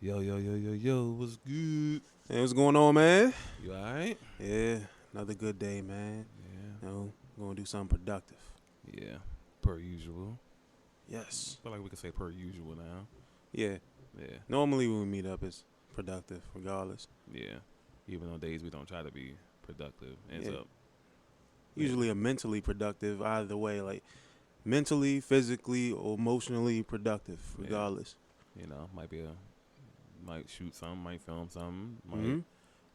Yo, what's good? Hey, what's going on, man? You alright? Yeah, another good day, man. Yeah. Gonna do something productive. Yeah, per usual. Yes. I feel like we can say per usual now. Yeah. Yeah, Normally when we meet up, it's productive, regardless. yeah. Even on days we don't try to be productive, ends Yeah. up. Usually a mentally productive, either way, like mentally, physically, or emotionally productive, regardless. Might shoot something, might film something, Mm-hmm.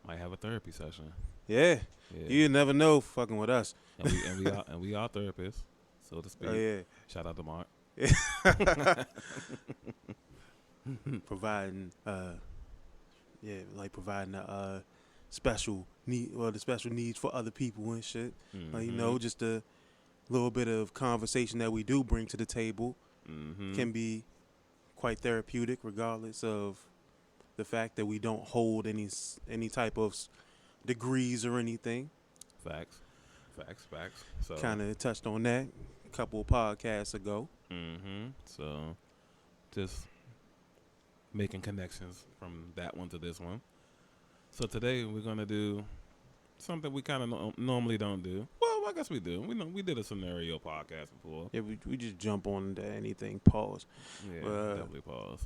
might have a therapy session. Yeah. Yeah. You never know fucking with us. And we are therapists, so to speak. Oh, yeah. Shout out to Mark. Providing, providing the special need, the special needs for other people and shit. Mm-hmm. Just a little bit of conversation that we do bring to the table Mm-hmm. can be quite therapeutic, regardless of the fact that we don't hold any type of degrees or anything. Facts. So Kind of touched on that a couple of podcasts ago. So just making connections from that one to this one. So today we're gonna do something we kind of normally don't do. Well, I guess we do. We did a scenario podcast before. Yeah, we just jump on to anything. Pause. Yeah, definitely pause.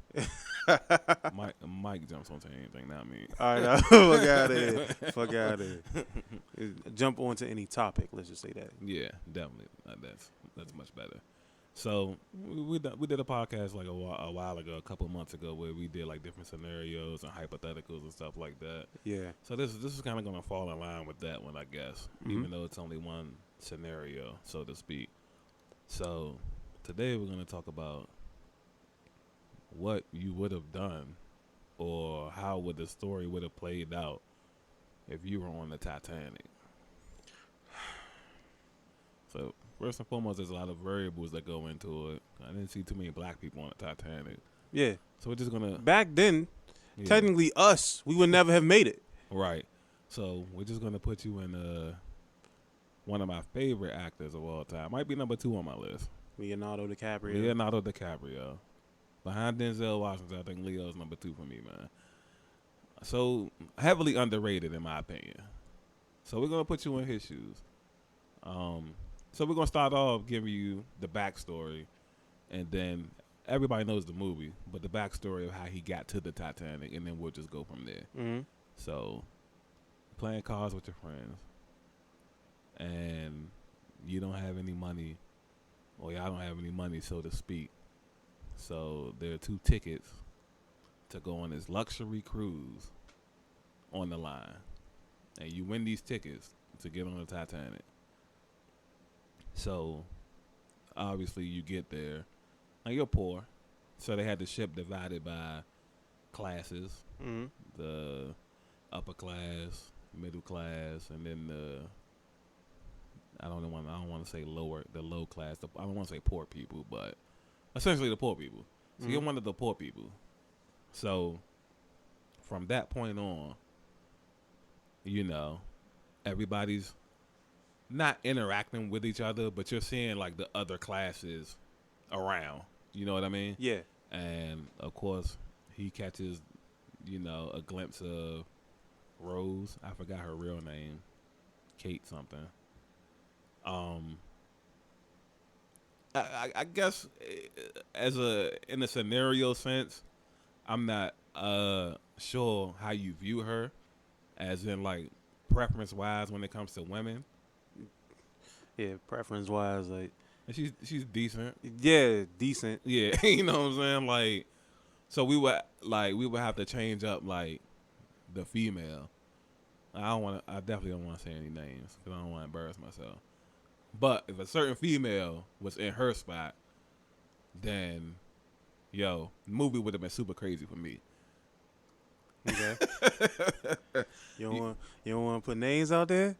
Mike jumps onto anything, not me. All right, fuck out of here. Jump onto any topic. Let's just say that. Yeah, definitely. That's much better. So we did a podcast like a while ago, a couple months ago, where we did like different scenarios and hypotheticals and stuff like that. Yeah. So this is kind of gonna fall in line with that one, I guess, even though it's only one scenario, so to speak. So today we're gonna talk about what you would have done, or how would the story would have played out if you were on the Titanic. So first and foremost, there's a lot of variables that go into it. I didn't see too many black people on the Titanic. Yeah. So we're just gonna Back then, yeah. technically we would never have made it. Right. So we're just gonna put you in one of my favorite actors of all time. Might be number 2 on my list. Leonardo DiCaprio. Leonardo DiCaprio. Behind Denzel Washington, I think Leo's number 2 for me, man. So heavily underrated in my opinion. So we're gonna put you in his shoes. So we're gonna start off giving you the backstory, and then everybody knows the movie, but the backstory of how he got to the Titanic, and then we'll just go from there. Mm-hmm. So, playing cards with your friends, and you don't have any money, or y'all don't have any money, so to speak. So there are 2 tickets to go on this luxury cruise on the line, and you win these tickets to get on the Titanic. So, obviously, you get there. Now, you're poor, so they had the ship divided by classes. Mm-hmm. The upper class, middle class, and then I don't want to say the low class. I don't want to say poor people, but essentially the poor people. So you're one of the poor people. So from that point on, everybody's not interacting with each other, but you're seeing like the other classes around. You know what I mean? Yeah. And of course, he catches, a glimpse of Rose. I forgot her real name. Kate something. I guess in a scenario sense, I'm not sure how you view her, as in like preference wise when it comes to women. Yeah, preference wise, like And she's decent. yeah, decent. Yeah, you know what I'm saying? Like, so we would have to change up like the female. I definitely don't want to say any names because I don't want to embarrass myself. But if a certain female was in her spot, then the movie would have been super crazy for me. Okay. You don't want to put names out there?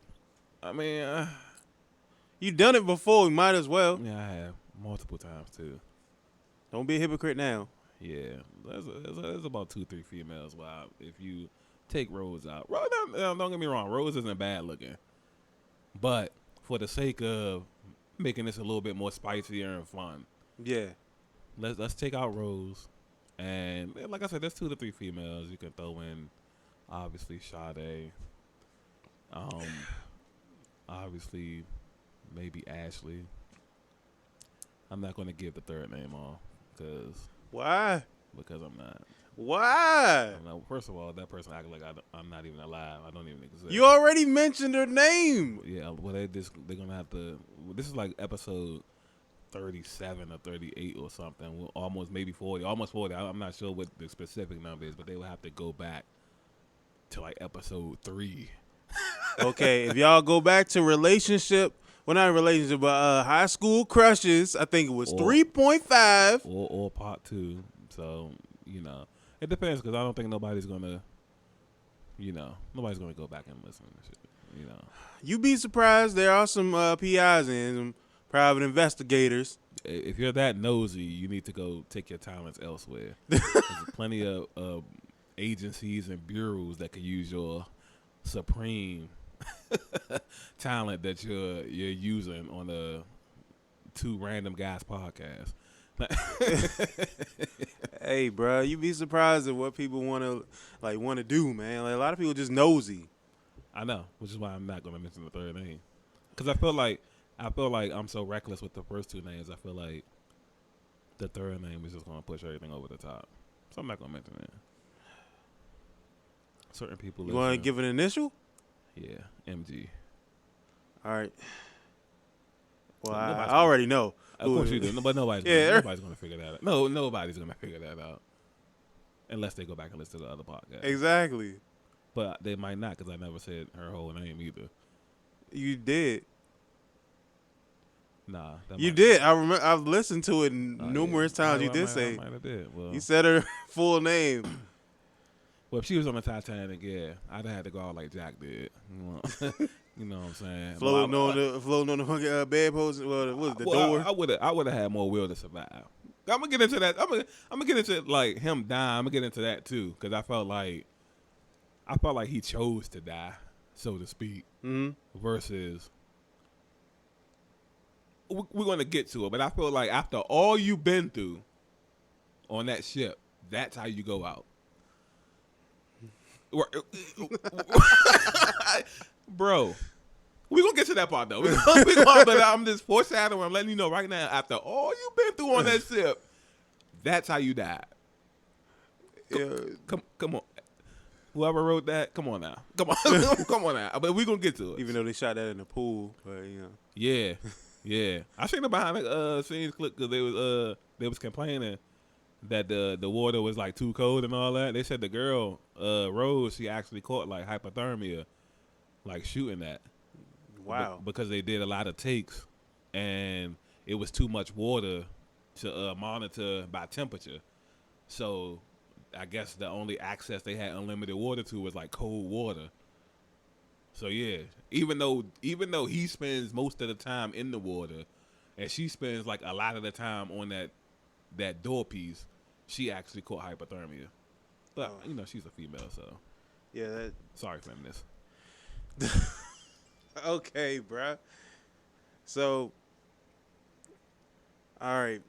I mean, You done it before. You might as well. yeah, I have multiple times too. Don't be a hypocrite now. Yeah, there's about 2-3 females. Wow, if you take Rose out, don't get me wrong, Rose isn't bad looking, but for the sake of making this a little bit more spicier and fun, Yeah. let's take out Rose, And like I said, there's 2 to 3 females you can throw in. Obviously, Sade. Um, obviously, maybe Ashley. I'm not going to give the third name off Why? because I'm not. Why? I'm not. First of all, that person acting like I'm not even alive. I don't even exist. You already mentioned her name. Yeah, well, they're gonna have to. This is like episode 37 or 38 or something. Almost maybe 40. Almost 40. I'm not sure what the specific number is, but they will have to go back to like episode 3. Okay, if y'all go back to relationship, well, not relationship, but high school crushes, I think it was 3.5. Or part 2. So, it depends because I don't think nobody's going to, nobody's going to go back and listen to shit, You'd be surprised. There are some PIs and some private investigators. If you're that nosy, you need to go take your talents elsewhere. There's plenty of agencies and bureaus that could use your supreme talent that you're using on the 2 random guys podcast. Hey, bro, you'd be surprised at what people want to do, man. Like, a lot of people just nosy. I know, which is why I'm not going to mention the third name, because I feel like I'm so reckless with the first 2 names. I feel like the third name is just going to push everything over the top, so I'm not going to mention it. Certain people. You want to give an initial? Yeah, MG. All right. Well, So I already know. Of course you do, but nobody's going to figure that out. No, nobody's going to figure that out unless they go back and listen to the other podcast. Exactly. But they might not because I never said her whole name either. You did. Nah. You did. I remember. I've listened to it numerous times. You did say. I might have did. Well, you said her full name. Well, if she was on the Titanic, yeah, I'd have had to go out like Jack did. You know what I'm saying? Floating on the fucking bedpost. What was the door? I would have had more will to survive. I'm gonna get into that. I'm gonna get into like him dying. I'm gonna get into that too because I felt like he chose to die, so to speak. Mm-hmm. Versus, we're gonna get to it, but I feel like after all you've been through on that ship, that's how you go out. Bro, we gonna get to that part though. But I'm just foreshadowing. I'm letting you know right now. After all you've been through on that ship, that's how you died. Come on. Whoever wrote that, come on now. Come on now. But we gonna get to it. Even though they shot that in the pool, but Yeah. I seen the behind the scenes clip because they was complaining that the water was like too cold and all that. They said the girl Rose, she actually caught like hypothermia, like shooting that. Wow. Because they did a lot of takes and it was too much water to monitor by temperature. So I guess the only access they had unlimited water to was like cold water. So yeah, even though he spends most of the time in the water, and she spends like a lot of the time on that door piece, she actually caught hypothermia. But she's a female, so yeah. Sorry, feminist. Okay, bruh. So, all right.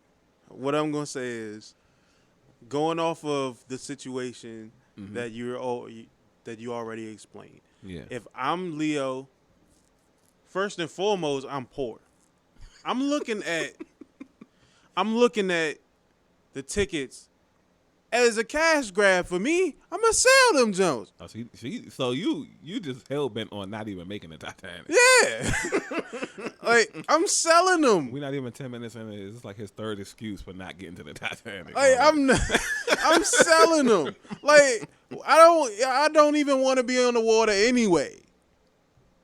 What I'm gonna say is, going off of the situation that you already explained. Yeah. If I'm Leo, first and foremost, I'm poor. I'm looking at the tickets as a cash grab for me. I'm gonna sell them Jones. Oh, so you just hell bent on not even making the Titanic. Yeah. Like, I'm selling them. We're not even 10 minutes in. It's like his third excuse for not getting to the Titanic. Like, I'm selling them. Like, I don't even want to be on the water anyway.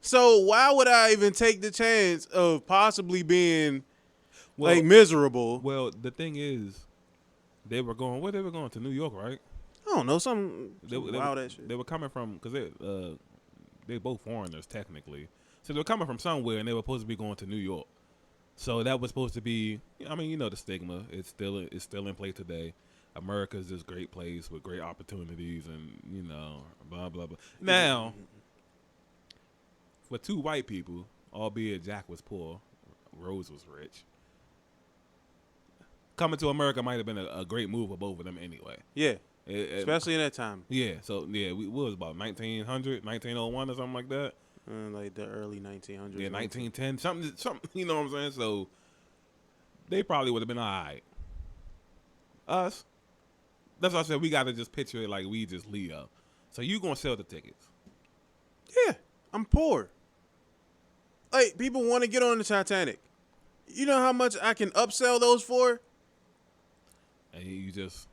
So why would I even take the chance of possibly being miserable? Well, the thing is, they were going to New York, right? I don't know, some wild that shit. They were coming from because they both foreigners technically, so they were coming from somewhere, and they were supposed to be going to New York. So that was supposed to be. I mean, the stigma. It's still in play today. America's this great place with great opportunities, and blah blah blah. Now, for 2 white people, albeit Jack was poor, Rose was rich. Coming to America might have been a great move for both of them anyway. Yeah, especially in that time. Yeah, so yeah, we was about 1900, 1901 or something like that. Like the early 1900s. Yeah, 1910, something. You know what I'm saying? So they probably would have been all right. Us, that's why I said we got to just picture it like we just Leo. So you gonna sell the tickets? Yeah, I'm poor. Like, people want to get on the Titanic. You know how much I can upsell those for? And you just,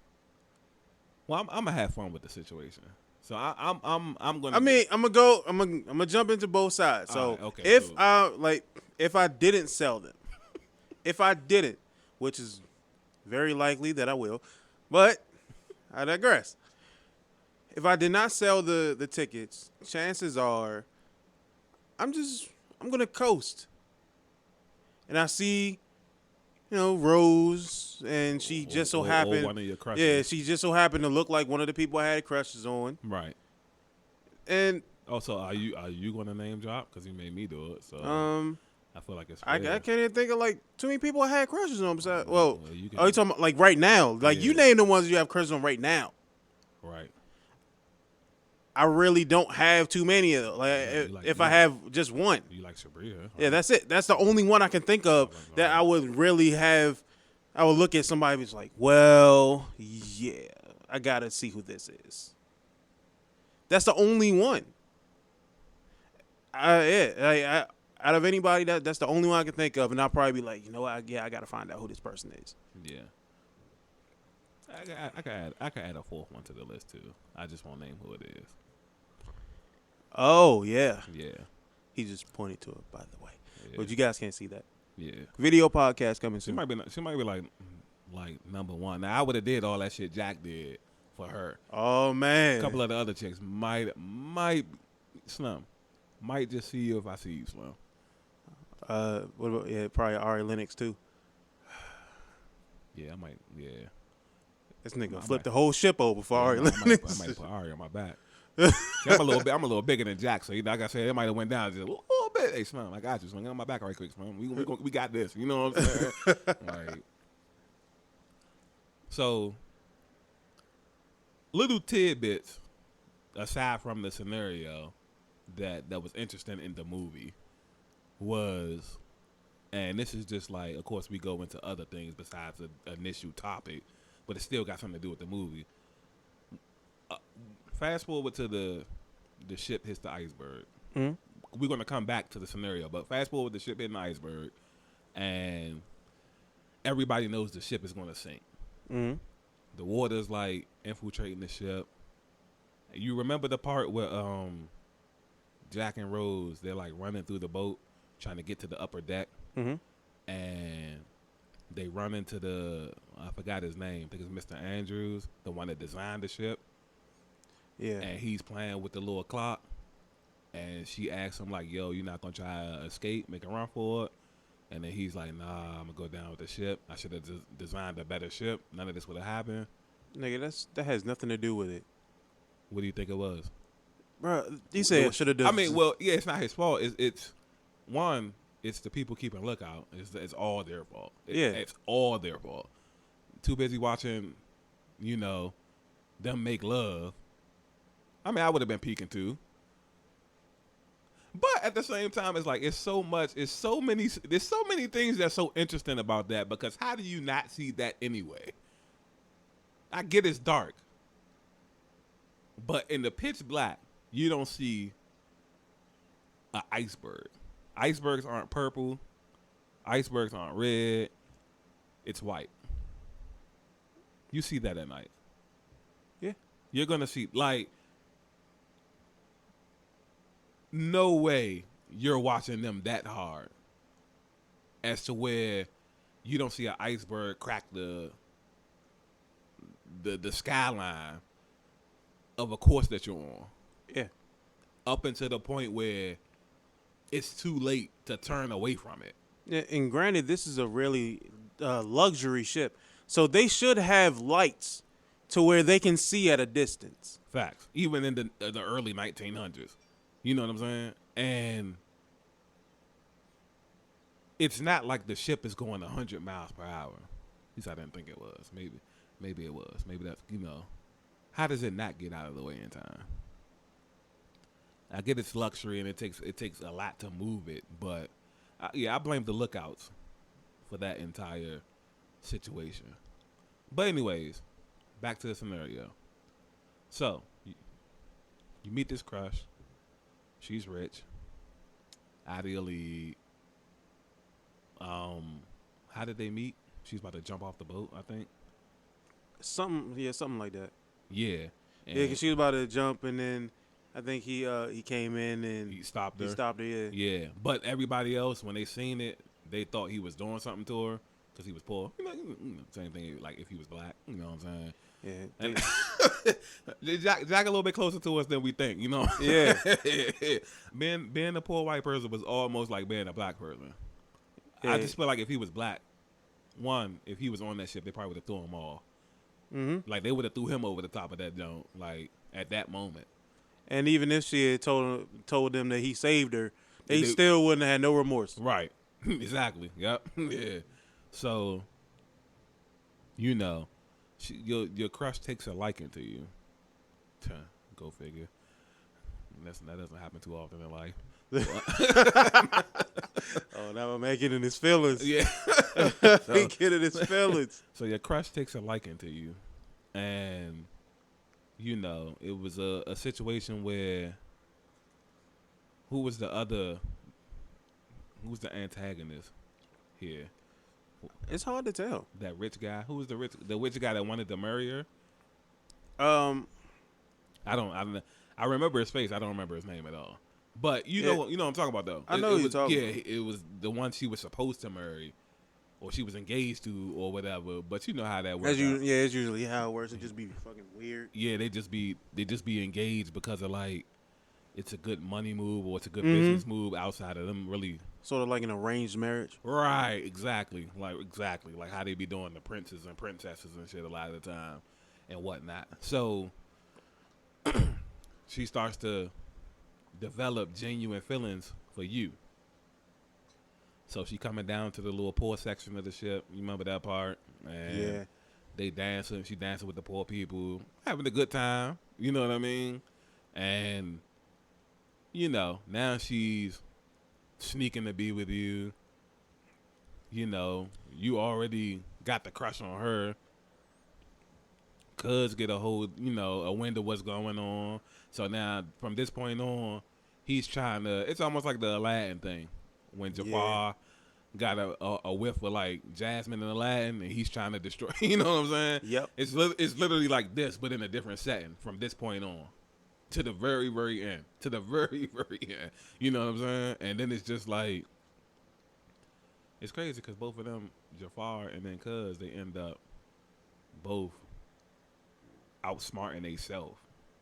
well, I'm gonna have fun with the situation. So I'm gonna. I mean, I'm gonna jump into both sides. So Alright, okay, if cool. if I didn't sell them, if I didn't, which is very likely that I will, but I digress. If I did not sell the tickets, chances are I'm gonna coast. And I see, Rose, and she just so happened. one of your crushes. Yeah, she just so happened to look like one of the people I had crushes on. Right. And also, are you gonna name drop? Because you made me do it. So I feel like it's fair. I can't even think of like too many people I had crushes on. Besides, well, you can, are you talking about like right now? Like, you name the ones you have crushes on right now. Right. I really don't have too many of them. If I have just one. You like Sabrina? Yeah, that's it. That's the only one I can think of that I would really have. I would look at somebody who's like, well, yeah, I gotta see who this is. That's the only one. Out of anybody, that's the only one I can think of, and I'll probably be like, you know what? I gotta find out who this person is. Yeah. I could add a fourth one to the list too. I just won't name who it is. Oh yeah. Yeah. He just pointed to it, by the way. Yeah. But you guys can't see that. Yeah. Video podcast coming She soon. might be like number one. Now I would have did all that shit Jack did for her. Oh man. A couple of the other chicks might Slim. Might just see you if I see you, Slim. What about probably Ari Lennox too. Yeah, I might. Yeah. This nigga flipped the whole ship over for Ari Lennox. I might put Ari on my back. See, I'm a little bigger than Jack, so like I said, it might have went down just a little bit. Hey, Slim, I got you. Slim, get on my back right quick, Slim. We got this. You know what I'm saying? Like, so little tidbits aside from the scenario that was interesting in the movie was, and this is just like, of course, we go into other things besides the initial topic, but it still got something to do with the movie. Fast forward to the ship hits the iceberg. Mm-hmm. We're going to come back to the scenario, but fast forward the ship hitting the iceberg, and everybody knows the ship is going to sink. Mm-hmm. The water's like infiltrating the ship. You remember the part where Jack and Rose, they're like running through the boat trying to get to the upper deck, Mm-hmm. and they run into I forgot his name. I think it's Mr. Andrews, the one that designed the ship. Yeah. And he's playing with the little clock, and she asks him like, "Yo, you're not gonna try to escape, make a run for it?" And then he's like, "Nah, I'm gonna go down with the ship. I should have designed a better ship. None of this would have happened." Nigga, that has nothing to do with it. What do you think it was? Bro, you said should have done. I mean, well, yeah, it's not his fault. It's one. It's the people keeping lookout. It's all their fault. It's all their fault. Too busy watching, them make love. I mean, I would have been peeking too. But at the same time, it's like there's so many things that's so interesting about that, because how do you not see that anyway? I get it's dark, but in the pitch black, you don't see an iceberg. Icebergs aren't purple. Icebergs aren't red. It's white. You see that at night. Yeah. You're going to see, like, no way you're watching them that hard as to where you don't see an iceberg crack the skyline of a course that you're on. Yeah. Up until the point where it's too late to turn away from it. Yeah, and granted, this is a really luxury ship, so they should have lights to where they can see at a distance. Facts. Even in the early 1900s. You know what I'm saying? And it's not like the ship is going 100 miles per hour. At least I didn't think it was. Maybe it was. Maybe that's, how does it not get out of the way in time? I get it's luxury and it takes a lot to move it, but I blame the lookouts for that entire situation. But anyways, back to the scenario. So you meet this crush. She's rich, out of your league. How did they meet? She's about to jump off the boat, I think. Something like that. Yeah. Yeah, because she was about to jump, and then I think he came in and he stopped her. Yeah. Yeah, but everybody else, when they seen it, they thought he was doing something to her because he was poor. Same thing like if he was black. You know what I'm saying? Yeah. And Jack a little bit closer to us than we think. You know? Yeah. Being a poor white person was almost like being a black person. Yeah. I just feel like if he was black, if he was on that ship, they probably would have threw him off. Mm-hmm. Like they would have threw him over the top of that joint, like at that moment. And even if she had told them that he saved her, they still wouldn't have had no remorse. Right. Exactly. Yep. Yeah. So, your crush takes a liking to you. Go figure. That doesn't happen too often in life. Oh, now I'm making in his feelings. Yeah. He getting his feelings. So your crush takes a liking to you, and it was a situation where who was the antagonist here? It's hard to tell. That rich guy. Who was the rich guy that wanted to marry her? I remember his face. I don't remember his name at all. But you know what I'm talking about though. I know what you're talking about. Yeah, it was the one she was supposed to marry, or she was engaged to, or whatever. But you know how that works. It's usually how it works. It just be fucking weird. Yeah, they just be engaged because of like it's a good money move or it's a good business move outside of them really. Sort of like an arranged marriage. Right, exactly. Like how they be doing the princes and princesses and shit a lot of the time and whatnot. So she starts to develop genuine feelings for you. So she coming down to the little poor section of the ship. You remember that part? And yeah. They dancing. She dancing with the poor people, having a good time. You know what I mean? And now she's sneaking to be with you. You already got the crush on her. Cuz get a whole, a wind of what's going on. So now, from this point on, he's trying to. It's almost like the Aladdin thing, when Jafar got a whiff of like Jasmine and Aladdin, and he's trying to destroy. You know what I'm saying? Yep. It's literally like this, but in a different setting. From this point on, to the very, very end. To the very, very end. You know what I'm saying? And then it's just like, it's crazy because both of them, Jafar and then Cuz, they end up both outsmarting themselves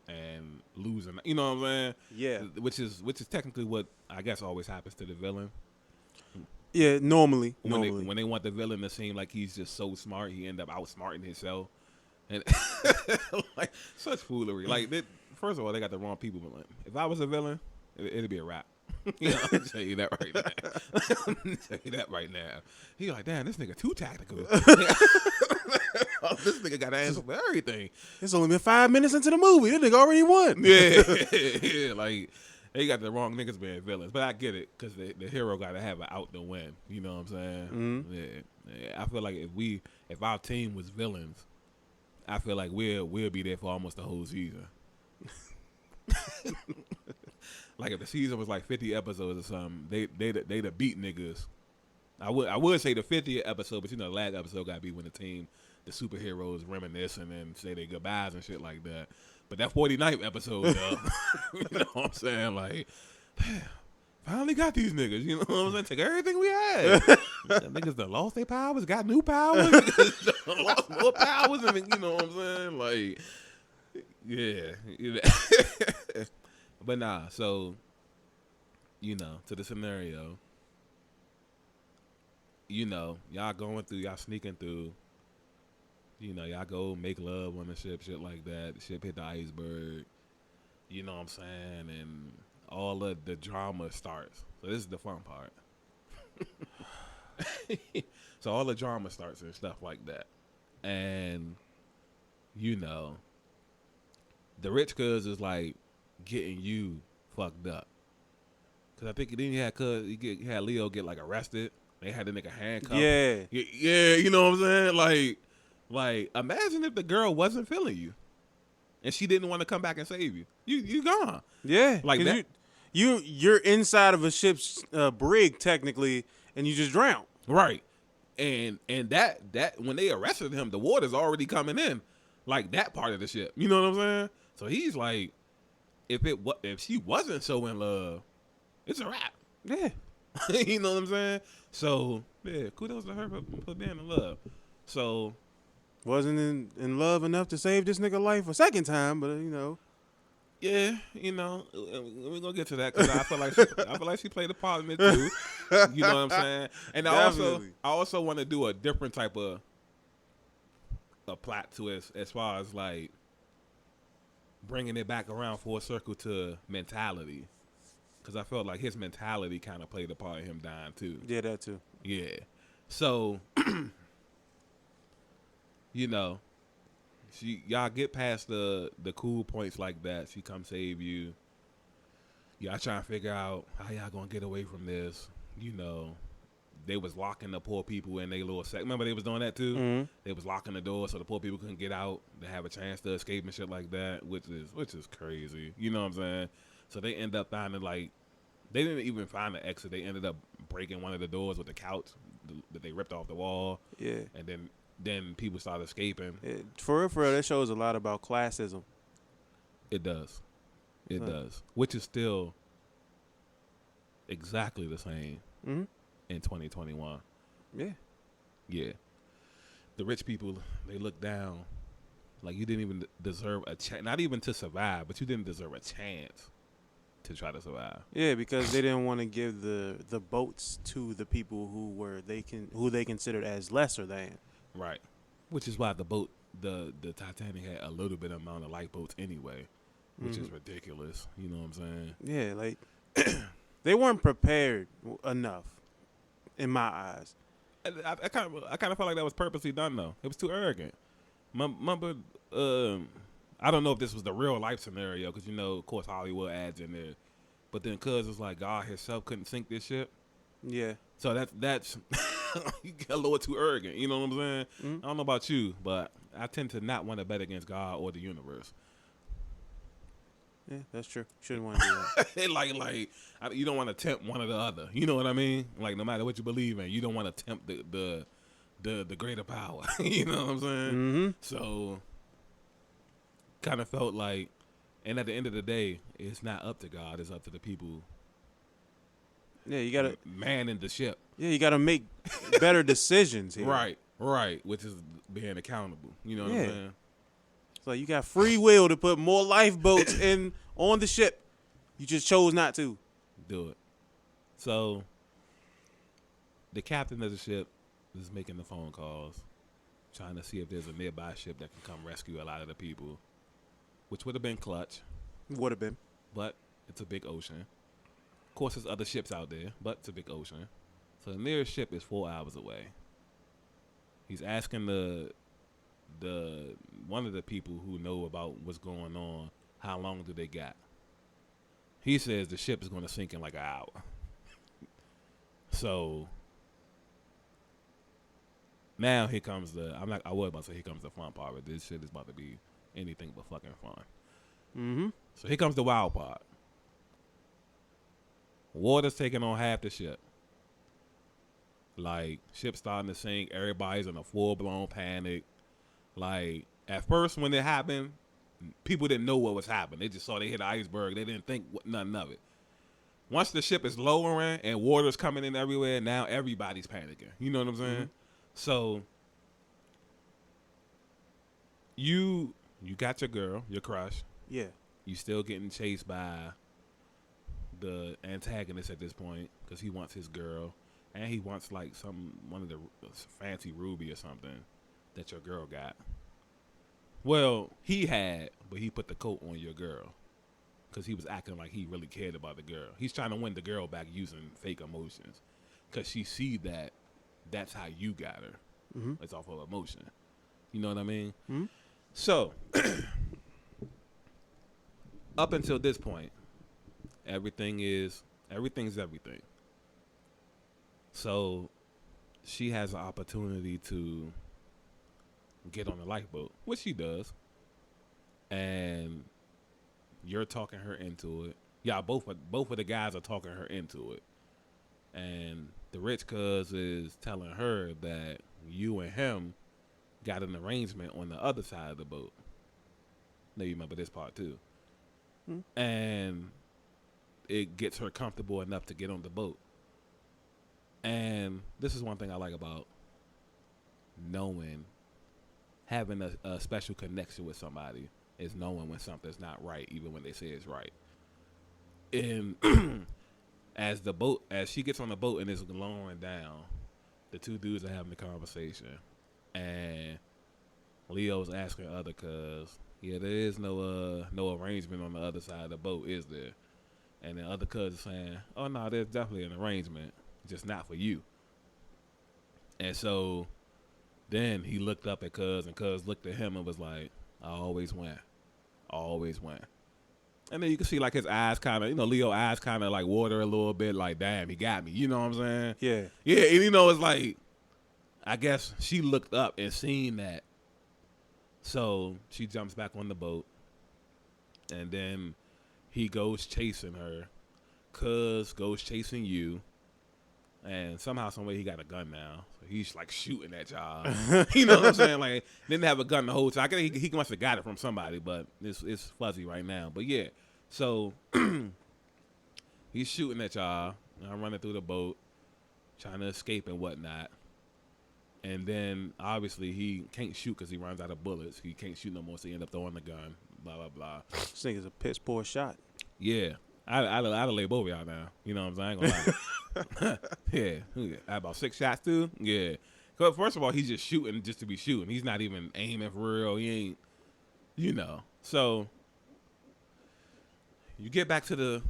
and losing. You know what I'm saying? Yeah. Which is technically what I guess always happens to the villain. Yeah, normally. When they want the villain to seem like he's just so smart, he end up outsmarting himself. And like such foolery. Like first of all, they got the wrong people. If I was a villain, it'd be a rap. I'll tell you that right now. I'll tell you that right now. He like, damn, this nigga too tactical. This nigga got to answer for everything. It's only been 5 minutes into the movie. This nigga already won. Yeah. Like, they got the wrong niggas being villains. But I get it, because the hero got to have it out to win. You know what I'm saying? Mm-hmm. Yeah. I feel like if our team was villains, I feel like we'll be there for almost the whole season. Like if the season was like 50 episodes or something, they'd have beat niggas. I would say the 50th episode, but the last episode got beat when the superheroes reminisce and then say their goodbyes and shit like that. But that 49th episode, though, you know what I'm saying? Like, damn, finally got these niggas. You know what I'm saying? Take everything we had. The niggas done lost their powers, got new powers, lost more powers, and you know what I'm saying? Like, yeah. But nah, so, to the scenario, y'all going through, y'all sneaking through, y'all go make love on the ship, shit like that. The ship hit the iceberg, you know what I'm saying? And all of the drama starts. So this is the fun part. So all the drama starts and stuff like that. And, you know, the rich cuz is like getting you fucked up. Cause I think then he had Leo get like arrested. They had the nigga handcuffed. Yeah, you know what I'm saying? Like imagine if the girl wasn't feeling you, and she didn't want to come back and save you. You gone. Yeah, like that. You're inside of a ship's brig technically, and you just drown. Right. And that when they arrested him, the water's already coming in, like that part of the ship. You know what I'm saying? So he's like, if she wasn't so in love, it's a wrap. Yeah. You know what I'm saying? So yeah, kudos to her for being in love. So wasn't in love enough to save this nigga life a second time, but you know. Yeah, you know, we're gonna get to that because I feel like she played a part in it too. You know what I'm saying? And I also want to do a different type of a plot twist as far as like bringing it back around full circle to mentality, because I felt like his mentality kind of played a part in him dying too. Yeah, that too. Yeah, so you know. Y'all get past the cool points like that. She come save you. Y'all trying to figure out how y'all gonna get away from this. You know, they was locking the poor people in their little sec. Remember they was doing that too? Mm-hmm. They was locking the door so the poor people couldn't get out to have a chance to escape and shit like that, which is crazy. You know what I'm saying? So they end up finding like, they didn't even find the exit. They ended up breaking one of the doors with the couch that they ripped off the wall. Yeah. And then people started escaping. For real, that shows a lot about classism. It does. It does. Which is still exactly the same in 2021. Yeah. Yeah. The rich people, they look down like you didn't even deserve a chance, not even to survive, but you didn't deserve a chance to try to survive. Yeah, because they didn't want to give the boats to the people who they considered as lesser than. Right. Which is why the Titanic had a little bit amount of lifeboats anyway, which is ridiculous. You know what I'm saying? Yeah, like they weren't prepared enough, in my eyes. I kind of felt like that was purposely done though. It was too arrogant. Remember, I don't know if this was the real life scenario because you know, of course, Hollywood adds in there, but then cuz it's like God Himself couldn't sink this ship. Yeah. So that's you get a little too arrogant. You know what I'm saying? I don't know about you, but I tend to not want to bet against God or the universe. Yeah, that's true. Shouldn't want to do that. like you don't want to tempt one or the other. You know what I mean? Like no matter what you believe in, you don't want to tempt the greater power. You know what I'm saying? Mm-hmm. So kind of felt like, and at the end of the day, it's not up to God. It's up to the people. Yeah, you gotta man in the ship. Yeah, you gotta make better decisions here. Right, which is being accountable. You know what I'm saying? So you got free will to put more lifeboats on the ship. You just chose not to do it. So the captain of the ship is making the phone calls, trying to see if there's a nearby ship that can come rescue a lot of the people, which would have been clutch. Would have been, but it's a big ocean. Of course, there's other ships out there, but it's a big ocean. So the nearest ship is 4 hours away. He's asking the one of the people who know about what's going on, how long do they got? He says the ship is going to sink in like an hour. So now here comes I was about to say here comes the fun part, but this shit is about to be anything but fucking fun. Mm-hmm. So here comes the wild part. Water's taking on half the ship. Like, ship starting to sink. Everybody's in a full-blown panic. Like, at first when it happened, people didn't know what was happening. They just saw they hit an iceberg. They didn't think nothing of it. Once the ship is lowering and water's coming in everywhere, now everybody's panicking. You know what I'm saying? So, you got your girl, your crush. Yeah. You still getting chased by the antagonist at this point because he wants his girl and he wants like one of the fancy ruby or something that your girl got. Well, he had, but he put the coat on your girl because he was acting like he really cared about the girl. He's trying to win the girl back using fake emotions because she see that that's how you got her. Mm-hmm. It's off of emotion. You know what I mean? Mm-hmm. So, up until this point, everything's everything. So, she has an opportunity to get on the lifeboat, which she does, and you're talking her into it. Yeah, both of the guys are talking her into it, and the rich cuz is telling her that you and him got an arrangement on the other side of the boat. Now you remember this part too, and it gets her comfortable enough to get on the boat. And this is one thing I like about having a special connection with somebody is knowing when something's not right, even when they say it's right. And as she gets on the boat and it's lowering down, the two dudes are having a conversation, and Leo's asking other cuz, yeah, there is no arrangement on the other side of the boat, is there? And the other cuz is saying, oh no, there's definitely an arrangement, just not for you. And so then he looked up at cuz, and cuz looked at him and was like, I always win. And then you can see like his eyes kind of, Leo eyes kind of like water a little bit, like, damn, he got me. You know what I'm saying? Yeah. Yeah, and it's like, I guess she looked up and seen that. So she jumps back on the boat, and then he goes chasing her. Cuz goes chasing you. And somehow, some way, he got a gun now. So he's like shooting at y'all. You know what I'm saying? Like, didn't have a gun the whole time. I think he must have got it from somebody, but it's fuzzy right now. But yeah, so he's shooting at y'all. I'm running through the boat, trying to escape and whatnot. And then obviously he can't shoot because he runs out of bullets. He can't shoot no more, so he end up throwing the gun. Blah blah blah. This nigga's a piss poor shot. Yeah. I'd lay both of y'all down. You know what I'm saying? I ain't gonna lie. Yeah. I had about 6 shots, too. Yeah. Because, first of all, he's just shooting just to be shooting. He's not even aiming for real. He ain't, So, you get back to the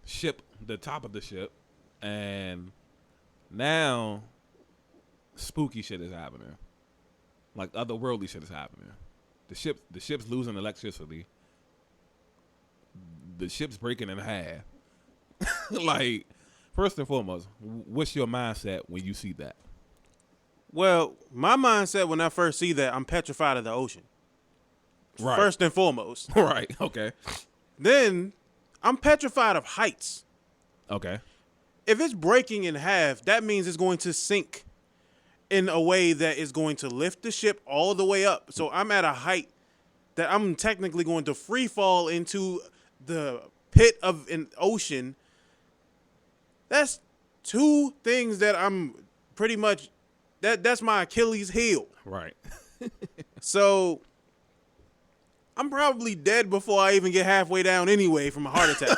ship, the top of the ship, and now spooky shit is happening. Like, otherworldly shit is happening. The ship's losing electricity. The ship's breaking in half. Like, first and foremost, what's your mindset when you see that? Well, my mindset when I first see that, I'm petrified of the ocean. Right. First and foremost. Right. Okay. Then, I'm petrified of heights. Okay. If it's breaking in half, that means it's going to sink in a way that is going to lift the ship all the way up. So I'm at a height that I'm technically going to free fall into the pit of an ocean. That's two things that I'm pretty much, that's my Achilles heel. Right. So I'm probably dead before I even get halfway down anyway from a heart attack.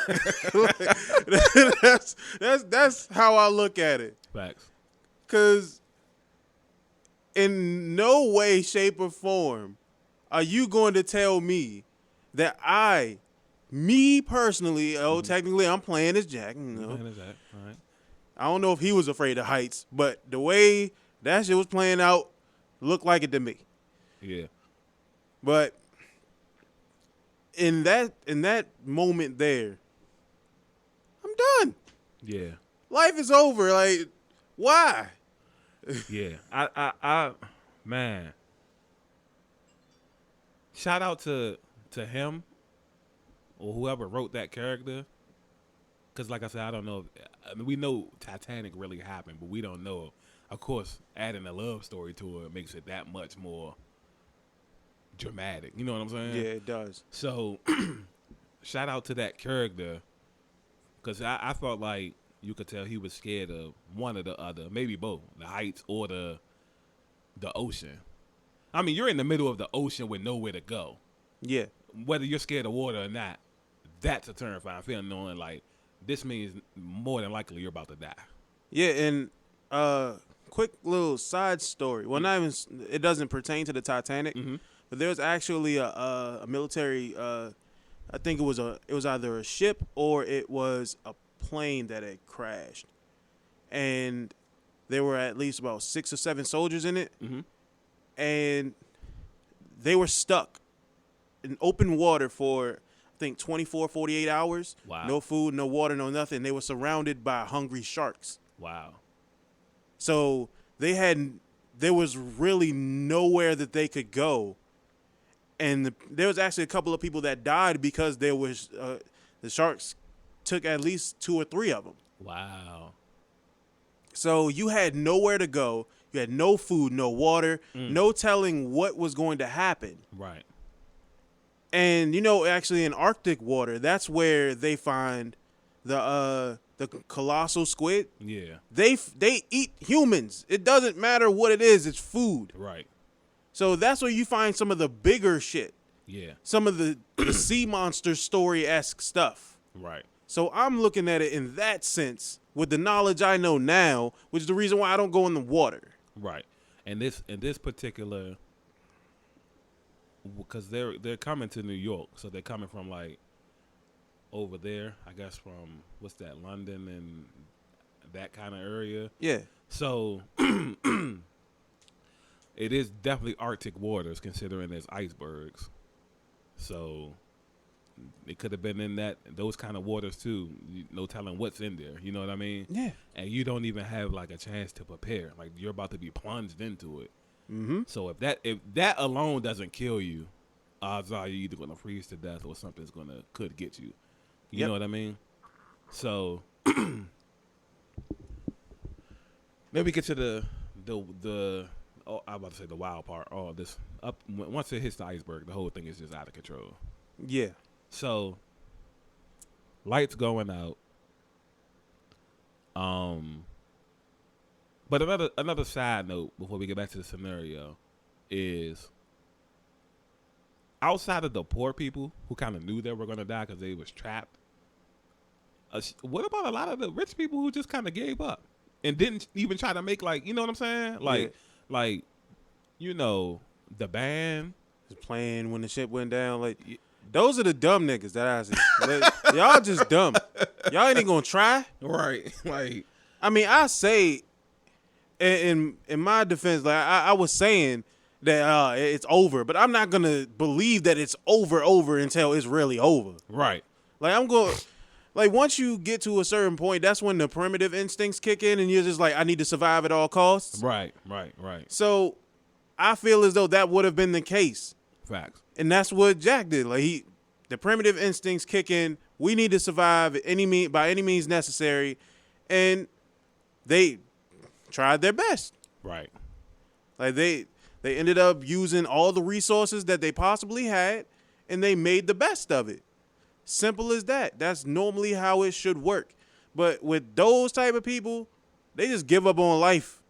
That's how I look at it. Facts. Because in no way, shape, or form are you going to tell me that me personally, technically I'm playing as Jack. Playing as Jack. All right. I don't know if he was afraid of heights, but the way that shit was playing out looked like it to me. Yeah. But in that moment there, I'm done. Yeah. Life is over. Like, why? Yeah. I man. Shout out to him or whoever wrote that character. Because, like I said, I don't know. We know Titanic really happened, but we don't know. Of course, adding a love story to it makes it that much more dramatic. You know what I'm saying? Yeah, it does. So, shout out to that character. Because I felt like you could tell he was scared of one or the other. Maybe both. The heights or the ocean. I mean, you're in the middle of the ocean with nowhere to go. Yeah. Whether you're scared of water or not, that's a terrifying feeling, knowing like this means more than likely you're about to die. Yeah, and quick little side story. Well, not even, it doesn't pertain to the Titanic, but there's actually a military. I think it was either a ship or it was a plane that had crashed, and there were at least about 6 or 7 soldiers in it, Mm-hmm. and they were stuck in open water for, I think, 24, 48 hours. Wow. No food, no water, no nothing. They were surrounded by hungry sharks. Wow. So there was really nowhere that they could go. And there was actually a couple of people that died because there was the sharks took at least 2 or 3 of them. Wow. So you had nowhere to go. You had no food, no water, no telling what was going to happen. Right. And actually in Arctic water, that's where they find the colossal squid. Yeah. They eat humans. It doesn't matter what it is. It's food. Right. So that's where you find some of the bigger shit. Yeah. Some of the sea monster story-esque stuff. Right. So I'm looking at it in that sense with the knowledge I know now, which is the reason why I don't go in the water. Right. And this particular, because they're coming to New York, so they're coming from like over there, I guess from what's that, London and that kind of area. Yeah. So it is definitely Arctic waters, considering there's icebergs. So it could have been in those kind of waters too. No telling what's in there. You know what I mean? Yeah. And you don't even have like a chance to prepare. Like you're about to be plunged into it. Mm-hmm. So if that alone doesn't kill you, odds are you're either gonna freeze to death or something's could get you. You know what I mean? So maybe get to the oh, I'm about to say the wild part. Oh, this up once it hits the iceberg, the whole thing is just out of control. Yeah. So lights going out. But another side note before we get back to the scenario is outside of the poor people who kind of knew they were going to die because they was trapped. What about a lot of the rich people who just kind of gave up and didn't even try to make you know what I'm saying? Like, the band was playing when the ship went down. Those are the dumb niggas that I see. Y'all just dumb. Y'all ain't gonna try. Right. Like, I mean, I say in my defense, I was saying that it's over, but I'm not gonna believe that it's over until it's really over. Right. I'm going. Once you get to a certain point, that's when the primitive instincts kick in, and you're just like, I need to survive at all costs. Right. So I feel as though that would have been the case. Facts. And that's what Jack did. The primitive instincts kick in. We need to survive by any means necessary, and they tried their best. Right. They ended up using all the resources that they possibly had, and they made the best of it. Simple as that. That's normally how it should work. But with those type of people, they just give up on life.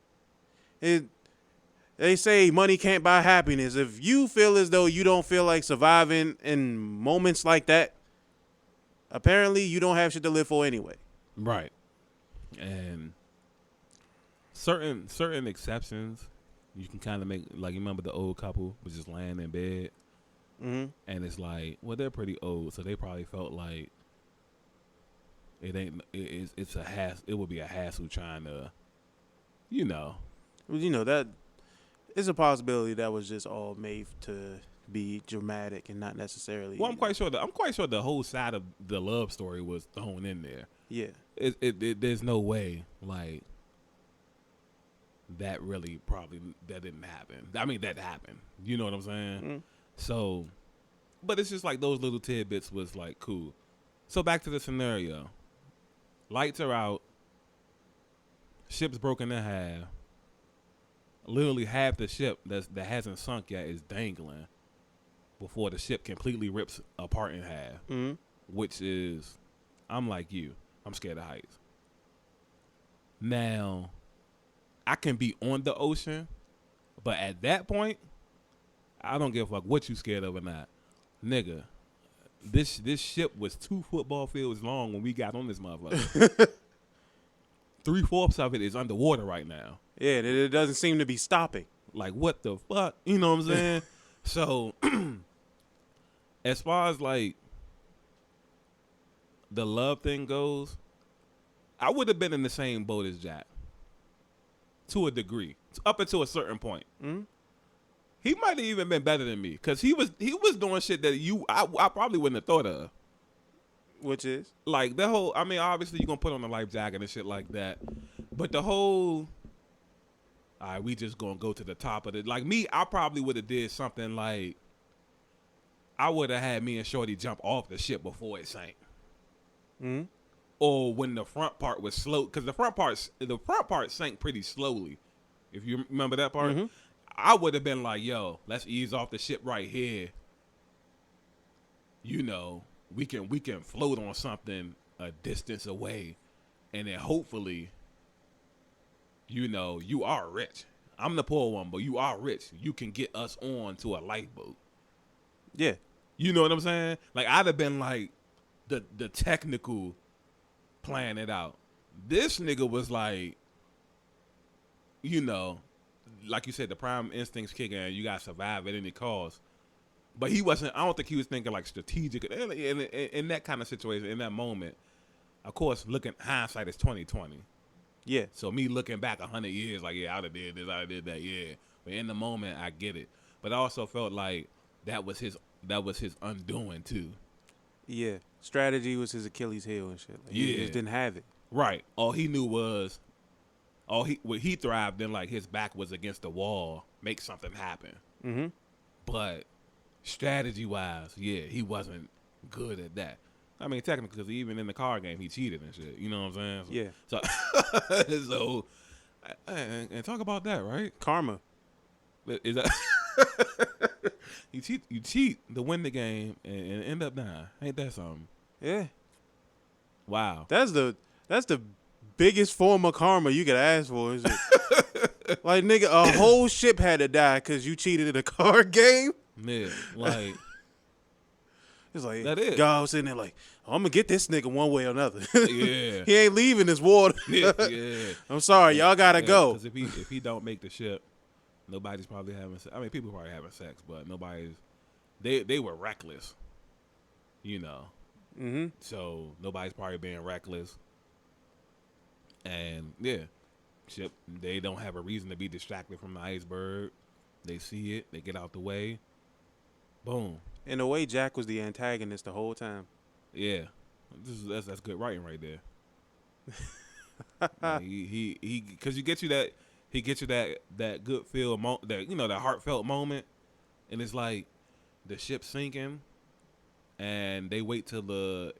They say money can't buy happiness. If you feel as though you don't feel like surviving in moments like that, apparently you don't have shit to live for anyway. Right. And certain exceptions, you can kind of make, you remember the old couple was just laying in bed, mm-hmm. and it's like, well, they're pretty old, so they probably felt like it's a hassle. It would be a hassle trying to, that is a possibility that was just all made to be dramatic and not necessarily. Well, I'm quite sure the whole side of the love story was thrown in there. Yeah. There's no way that really that didn't happen. I mean, that happened. You know what I'm saying? Mm. So, but it's just those little tidbits was cool. So back to the scenario. Lights are out. Ship's broken in half. Literally half the ship that hasn't sunk yet is dangling before the ship completely rips apart in half. Mm-hmm. Which is, I'm like you. I'm scared of heights. Now, I can be on the ocean, but at that point, I don't give a fuck what you scared of or not. Nigga, this ship was 2 football fields long when we got on this motherfucker. 3/4 of it is underwater right now. Yeah, it doesn't seem to be stopping. What the fuck? You know what I'm saying? So, as far as the love thing goes, I would have been in the same boat as Jack. to a degree, up until a certain point. Mm-hmm. He might have even been better than me because he was doing shit that I probably wouldn't have thought of. Which is Like the whole, I mean, obviously you're gonna put on a life jacket and shit like that, but the whole, all right, we just gonna go to the top of it. Like me, I probably would have did something like, I would have had me and Shorty jump off the ship before it sank. Mm-hmm. Or when the front part was slow, because the front part sank pretty slowly. If you remember that part, Mm-hmm. I would have been like, "Yo, let's ease off the ship right here. You know, we can float on something a distance away, and then hopefully, you know, you are rich. I'm the poor one, but you are rich. You can get us on to a lifeboat. Yeah. You know what I'm saying? Like I'd have been like the technical." Playing it out. This nigga was like, you know, like you said, the prime instincts kick in. You gotta survive at any cost. But he wasn't. I don't think he was thinking like strategic in that kind of situation. In that moment, of course, looking hindsight is 2020. Yeah. So me looking back 100 years, like yeah, I'd have did this, I'd have did that, yeah. But in the moment, I get it. But I also felt like that was his undoing too. Yeah. Strategy was his Achilles heel and shit. Like, Yeah. He just didn't have it. Right. All he knew was, what he thrived in, like his back was against the wall, make something happen. Mm-hmm. But strategy wise, yeah, he wasn't good at that. I mean, technically, because even in the card game, he cheated and shit. You know what I'm saying? Yeah. So and talk about that, right? Karma. Is that you cheat to win the game and end up dying? Ain't that something? Yeah. Wow. That's the biggest form of karma you could ask for. Is it? Like, nigga, a whole ship had to die because you cheated in a card game. Yeah, like It's like, that is. God was sitting there like, I'm going to get this nigga one way or another. Yeah. He ain't leaving this water. Yeah. I'm sorry, y'all got to go. Because if he don't make the ship, nobody's probably having sex. I mean, people probably having sex, but nobody's. They were reckless, you know. Mm-hmm. So nobody's probably being reckless. And yeah, ship. They don't have a reason to be distracted from the iceberg. They see it. They get out the way. Boom. In a way, Jack was the antagonist the whole time. Yeah, that's good writing right there. Like he because he gets you that good feel that that heartfelt moment, and it's like the ship's sinking, and they wait till the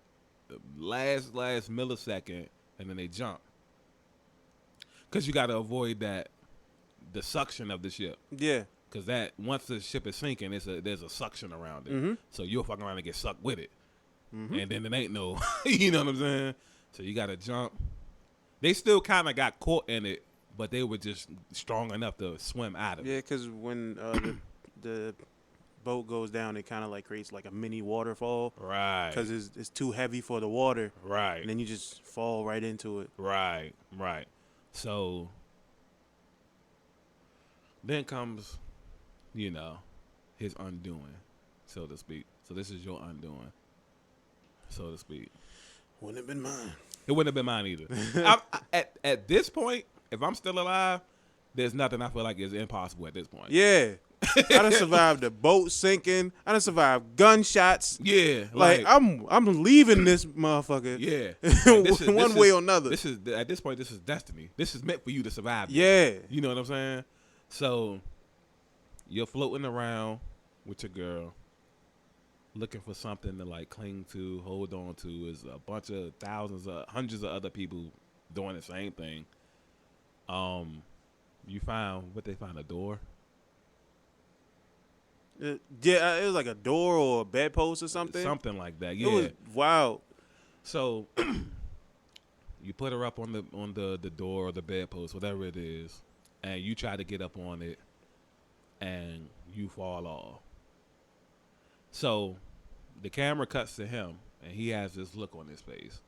last millisecond, and then they jump because you got to avoid the suction of the ship. Yeah. Because that once the ship is sinking, there's a suction around it, Mm-hmm. so you'll fucking around and get sucked with it. Mm-hmm. And then it ain't no, you know what I'm saying? So you got to jump. They still kind of got caught in it, but they were just strong enough to swim out of Yeah, it. because when the boat goes down, it kind of like creates like a mini waterfall. Right. Because it's too heavy for the water. Right. And then you just fall right into it. Right. Right. So then comes, his undoing, so to speak. So this is your undoing, so to speak. Wouldn't have been mine. It wouldn't have been mine either. At this point, if I'm still alive, there's nothing I feel like is impossible at this point. Yeah. I done survived the boat sinking. I done survived gunshots. Yeah. Like I'm leaving this motherfucker. Yeah. One way or another. This is at this point, this is destiny. This is meant for you to survive. Yeah. You know what I'm saying? So you're floating around with your girl, looking for something to like cling to, hold on to. Is a bunch of hundreds of other people doing the same thing. You found what they found, a door. Yeah, it was like a door or a bedpost or something. Something like that. Yeah. It was wild. So you put her up on the door or the bedpost, whatever it is, and you try to get up on it, and you fall off. So the camera cuts to him, and he has this look on his face.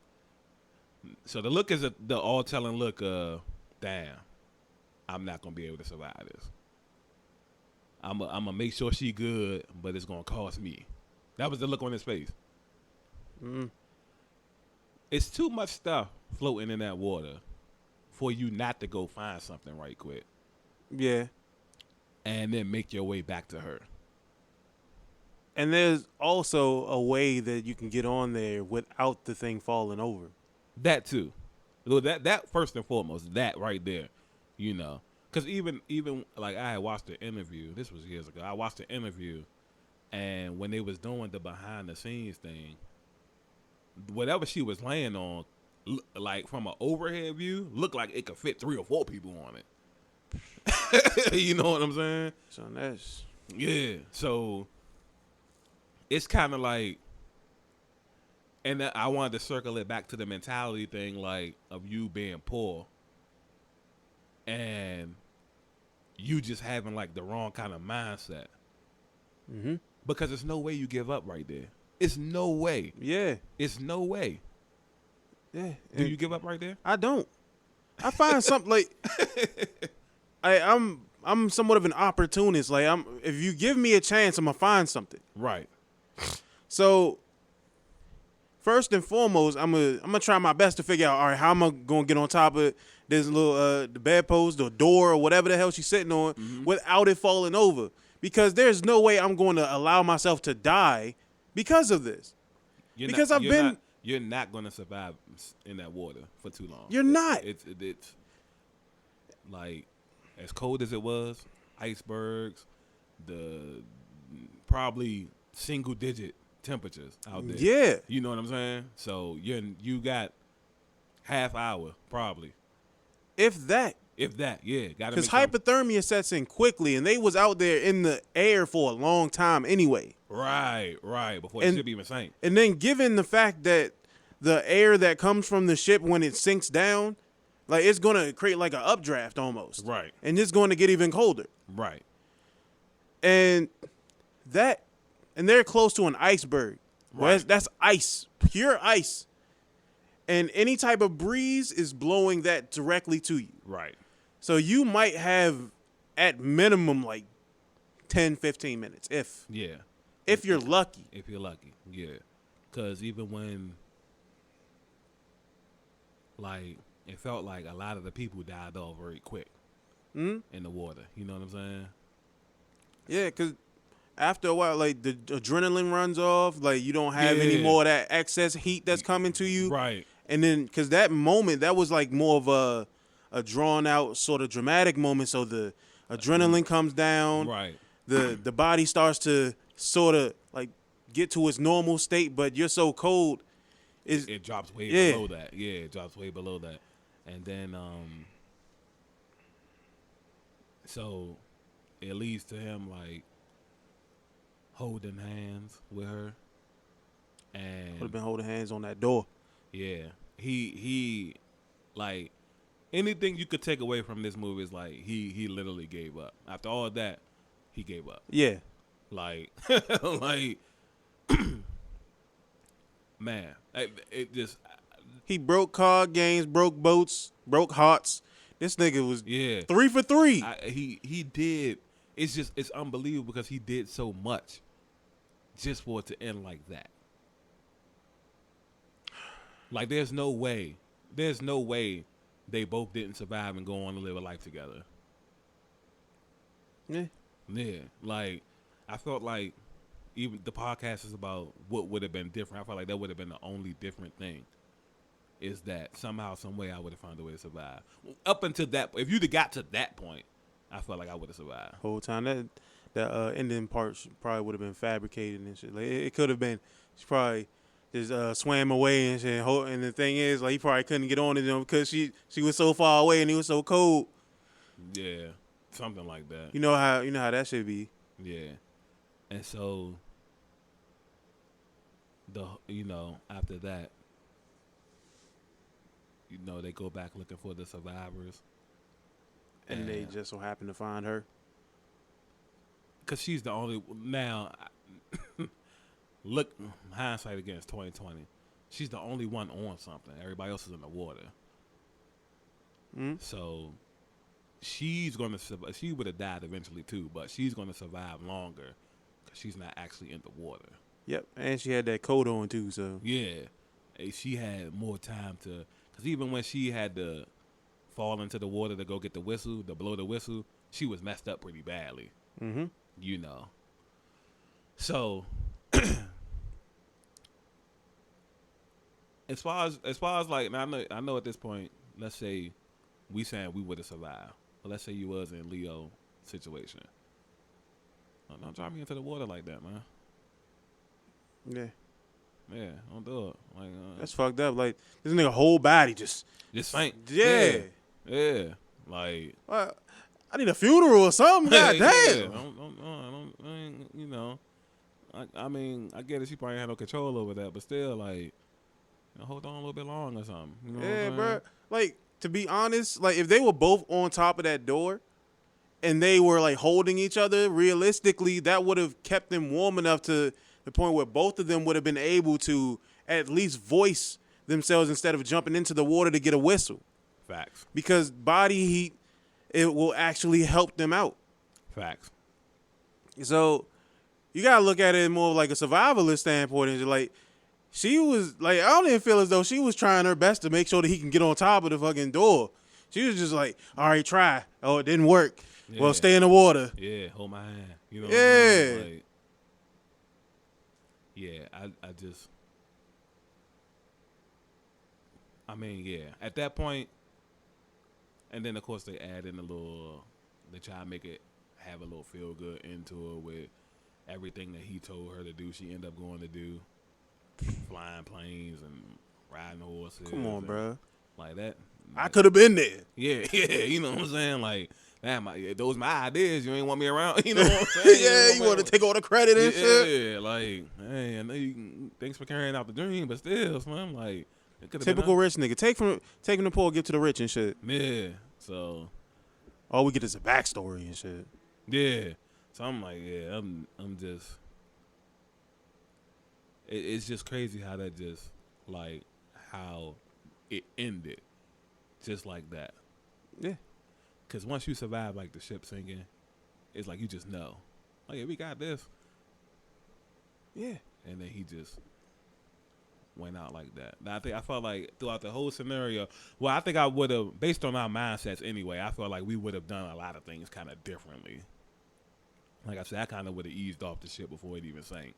So the look is the all-telling look of, damn, I'm not gonna be able to survive this. I'm gonna make sure she good, but it's gonna cost me. That was the look on his face. Mm. It's too much stuff floating in that water for you not to go find something right quick Yeah. and then make your way back to her. And there's also a way that you can get on there without the thing falling over. That too. Well, that first and foremost, that right there, you know. Because even like I had watched the interview. This was years ago. I watched the interview, and when they was doing the behind the scenes thing, whatever she was laying on, like from an overhead view, looked like it could fit 3 or 4 people on it. You know what I'm saying? So that's Yeah. So it's kind of like, and I wanted to circle it back to the mentality thing, like of you being poor and you just having like the wrong kind of mindset. mm-hmm. Because there's no way you give up right there. It's no way. Yeah. It's no way. Yeah. Do you give up right there? I don't. I find something like I'm somewhat of an opportunist. Like if you give me a chance, I'm gonna find something. Right. So first and foremost, I'm gonna try my best to figure out, all right, how am I gonna get on top of this little the bedpost, the door, or whatever the hell she's sitting on, without it falling over. Because there's no way I'm going to allow myself to die because of this. You're not going to survive in that water for too long. You're not. It's like as cold as it was, icebergs, the probably single digit temperatures out there. Yeah. You know what I'm saying? So you got half hour probably. If that. Yeah. Because hypothermia sets in quickly, and they was out there in the air for a long time anyway. Right. Before the ship even sank. And then given the fact that the air that comes from the ship when it sinks down, like it's going to create like an updraft almost. Right. And it's going to get even colder. Right. And they're close to an iceberg. Right. That's ice, pure ice. And any type of breeze is blowing that directly to you. Right. So you might have at minimum like 10, 15 minutes if you're lucky. If you're lucky, yeah. Because even when, like, it felt like a lot of the people died off very quick in the water. You know what I'm saying? Yeah, because after a while, like, the adrenaline runs off. Like, you don't have any more of that excess heat that's coming to you. Right. And then, because that moment, that was like more of a drawn-out sort of dramatic moment. So the adrenaline comes down. Right. The body starts to sort of, like, get to its normal state, but you're so cold. It drops way below that. Yeah, it drops way below that. And then, so it leads to him, like, holding hands with her. And Would have been holding hands on that door. yeah, he like, anything you could take away from this movie is, like, he literally gave up. After all that, he gave up. Yeah. Like, like, man, it just. He broke card games, broke boats, broke hearts. This nigga was 3 for 3. He did. It's unbelievable because he did so much just for it to end like that. Like, there's no way they both didn't survive and go on to live a life together. Yeah. Like, I felt like even the podcast is about what would have been different. I felt like that would have been the only different thing. Is that somehow, some way, I would have found a way to survive. Up until that, if you'd have got to that point, I felt like I would have survived. Whole time that ending part probably would have been fabricated and shit. Like it could have been. She probably just swam away and shit. And the thing is, like, he probably couldn't get on it because she was so far away and he was so cold. Yeah, something like that. You know how that should be. Yeah, and so after that. They go back looking for the survivors. And they just so happen to find her. Because she's the only... Now, look, hindsight against 2020. She's the only one on something. Everybody else is in the water. So, she's going to survive. She would have died eventually, too. But she's going to survive longer because she's not actually in the water. Yep. And she had that coat on, too, so... Yeah. She had more time to... Because even when she had to fall into the water to go get the whistle, to blow the whistle, she was messed up pretty badly. Mm-hmm. You know. So as far as like, now I know at this point, let's say we saying we would have survived, but let's say you was in Leo situation. Don't drop me into the water like that, man. Yeah, don't do it. Like that's fucked up. Like this nigga whole body just sank. Yeah. Like I need a funeral or something. God damn. Yeah. I ain't, you know. I mean, I get it. She probably had no control over that, but still, like, you know, hold on a little bit long or something. You know Yeah, bro. Like, to be honest, like if they were both on top of that door and they were like holding each other, realistically, that would have kept them warm enough to the point where both of them would have been able to at least voice themselves instead of jumping into the water to get a whistle. Facts. Because body heat, it will actually help them out. Facts. So you gotta look at it more like a survivalist standpoint. And like she was like, I don't even feel as though she was trying her best to make sure that he can get on top of the fucking door. She was just like, all right, try. Oh, it didn't work. Yeah. Well, stay in the water. Yeah, hold my hand. You know. Yeah. What I mean? Like, yeah, I just. I mean, yeah. At that point, and then of course they add in they try to make it have a little feel good into it with everything that he told her to do. She ended up going to do, flying planes and riding horses. Come on, bro. Like that. I could have been there. Yeah, you know what I'm saying? Like, damn, those my ideas. You ain't want me around. You know what I'm saying? Yeah, you want to take all the credit and shit. Yeah, like, hey, I know thanks for carrying out the dream, but still, man, like, it typical rich nigga. Take from the poor, give to the rich and shit. Yeah, so all we get is a backstory and shit. Yeah, so I'm like, yeah, I'm just. It's just crazy how that just like how it ended, just like that. Yeah. Because once you survive like the ship sinking, it's like you just know, like, yeah, we got this. Yeah. And then he just went out like that. Now, I felt like throughout the whole scenario, well, I think I would have, based on our mindsets anyway, I felt like we would have done a lot of things kind of differently. Like I said, I kind of would have eased off the ship before it even sank.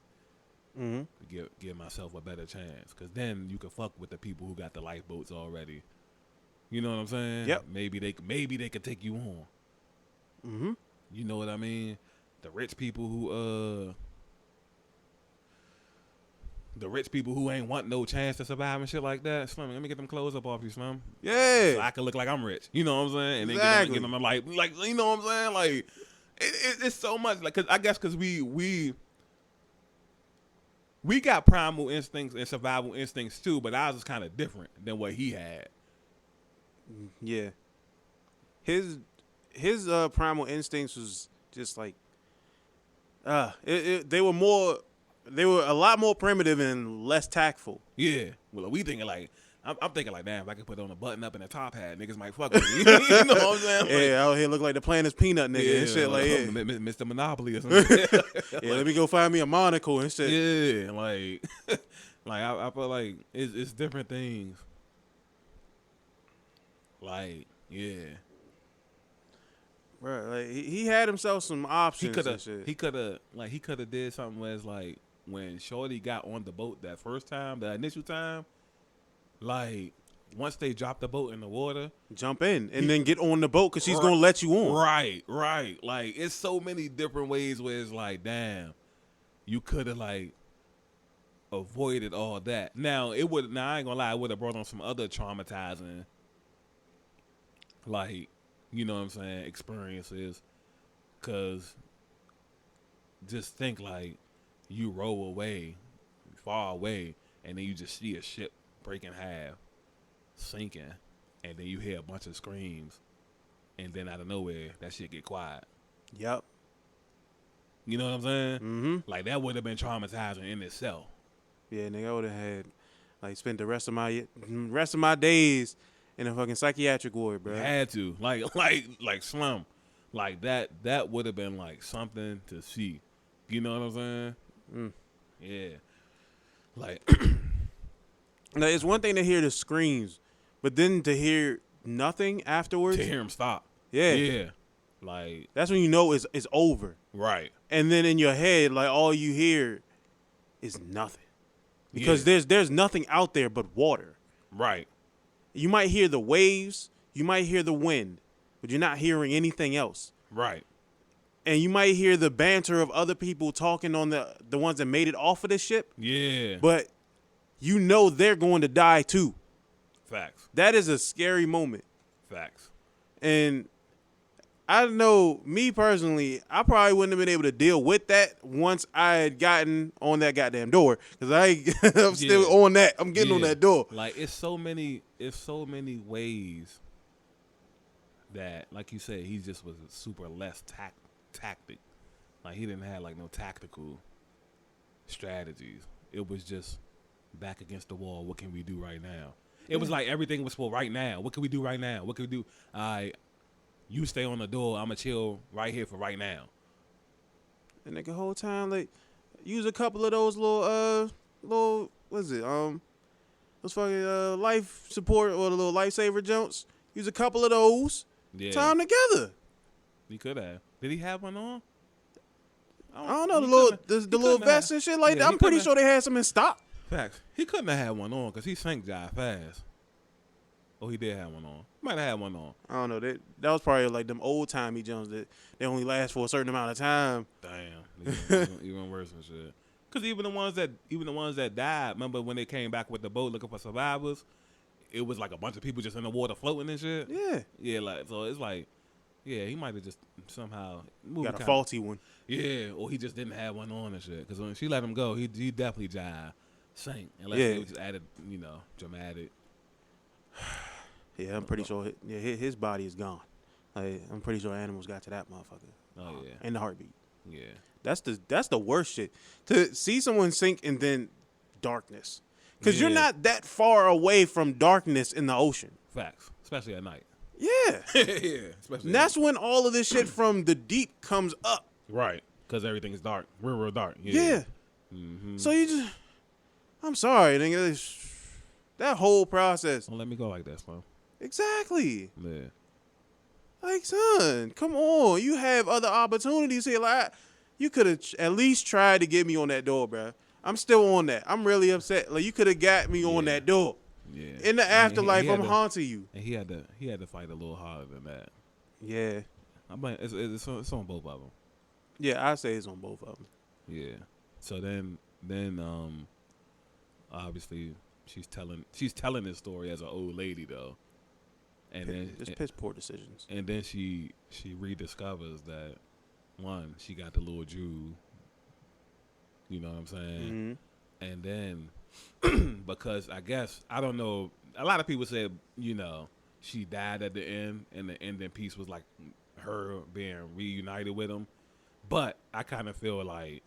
Mm-hmm. To give myself a better chance. Because then you can fuck with the people who got the lifeboats already. You know what I'm saying? Yep. Maybe they could take you on. Mm-hmm. You know what I mean? The rich people who ain't want no chance to survive and shit like that. Slim, let me get them clothes up off you, Slim. Yeah. So I can look like I'm rich. You know what I'm saying? And exactly. then get them like, you know what I'm saying? Like, it's so much. Like, I guess because we got primal instincts and survival instincts too, but ours is kind of different than what he had. Yeah. His primal instincts was just like, they were a lot more primitive and less tactful. Yeah. Well, we thinking like, I'm thinking like, damn, if I could put on a button up and a top hat, niggas might fuck with me. You know what I'm saying? Like, yeah, out here look like the Planet's Peanut nigga and shit like that. Mr. Monopoly or something. Yeah, let me go find me a monocle and shit. Yeah, like, I feel like it's different things. Like, yeah. Bro, like he had himself some options. He could have did something where it's like when Shorty got on the boat that first time, the initial time, like once they dropped the boat in the water, jump in and then get on the boat because she's gonna let you on. Right. Like it's so many different ways where it's like, damn, you could have like avoided all that. Now I ain't gonna lie, it would have brought on some other traumatizing, like, you know what I'm saying, experiences. Cause just think like you roll away, far away, and then you just see a ship break in half, sinking, and then you hear a bunch of screams, and then out of nowhere that shit get quiet. Yep. You know what I'm saying? Mm-hmm. Like that would have been traumatizing in itself. Yeah, nigga, I would have had like spent the rest of my days in a fucking psychiatric ward, bro. Had to like slum, like that would have been like something to see. You know what I'm saying? Mm. Yeah. Like now, it's one thing to hear the screams, but then to hear nothing afterwards, To hear him stop. yeah, Yeah. Like, that's when you know it's over. right. And then in your head, like all you hear is nothing, because there's nothing out there but water. Right. You might hear the waves, you might hear the wind, but you're not hearing anything else. Right. And you might hear the banter of other people talking on the ones that made it off of the ship, Yeah. but you know they're going to die too. Facts. That is a scary moment. Facts. And I know, me personally, I probably wouldn't have been able to deal with that once I had gotten on that goddamn door. Because I'm still on that. I'm getting on that door. Like, it's so many ways that, like you said, he just was super less tactic. Like, he didn't have, like, no tactical strategies. It was just back against the wall. What can we do right now? It was like everything was for right now. What can we do right now? What can we do? You stay on the door. I'm going to chill right here for right now. And the whole time, like, use a couple of those little, what is it? Those fucking life support or the little lifesaver jumps. Use a couple of those. Yeah. Time together. He could have. Did he have one on? I don't know, the little vest and shit like that. I'm pretty sure they had some in stock. Facts. He couldn't have had one on because he sank jive fast. Oh, he did have one on. Might have had one on. I don't know. That was probably like them old timey jumps that they only last for a certain amount of time. Damn. Even worse and shit. Because even the ones that died, remember when they came back with the boat looking for survivors? It was like a bunch of people just in the water floating and shit. Yeah. Yeah, like, so it's like, yeah, he might have just somehow got a faulty one. Yeah, or he just didn't have one on and shit. Because when she let him go, he definitely sank. Unless they just added, dramatic. Yeah, I'm pretty sure. His body is gone. Like, I'm pretty sure animals got to that motherfucker. Oh yeah, and the heartbeat. Yeah, that's the worst shit. To see someone sink and then darkness, because you're not that far away from darkness in the ocean. Facts, especially at night. Yeah, yeah. Especially. And that's when all of this shit from the deep comes up. Right, because everything's dark, real dark. Yeah. Mm-hmm. So you just, I'm sorry, nigga. That whole process. Don't let me go like that, Slim. Exactly. Yeah. Like, son, come on. You have other opportunities here. Like, you could have at least tried to get me on that door, bro. I'm still on that. I'm really upset. Like, you could have got me on that door. Yeah. In the afterlife, I'm haunting you. And he had to fight a little harder than that. Yeah. I'm like, it's on both of them. Yeah, I say it's on both of them. Yeah. So then, obviously, she's telling this story as an old lady though. And then just piss poor decisions. And then she rediscovers that one, she got the little Jew. You know what I'm saying? Mm-hmm. And then because I guess I don't know, a lot of people said she died at the end, and the ending piece was like her being reunited with him. But I kind of feel like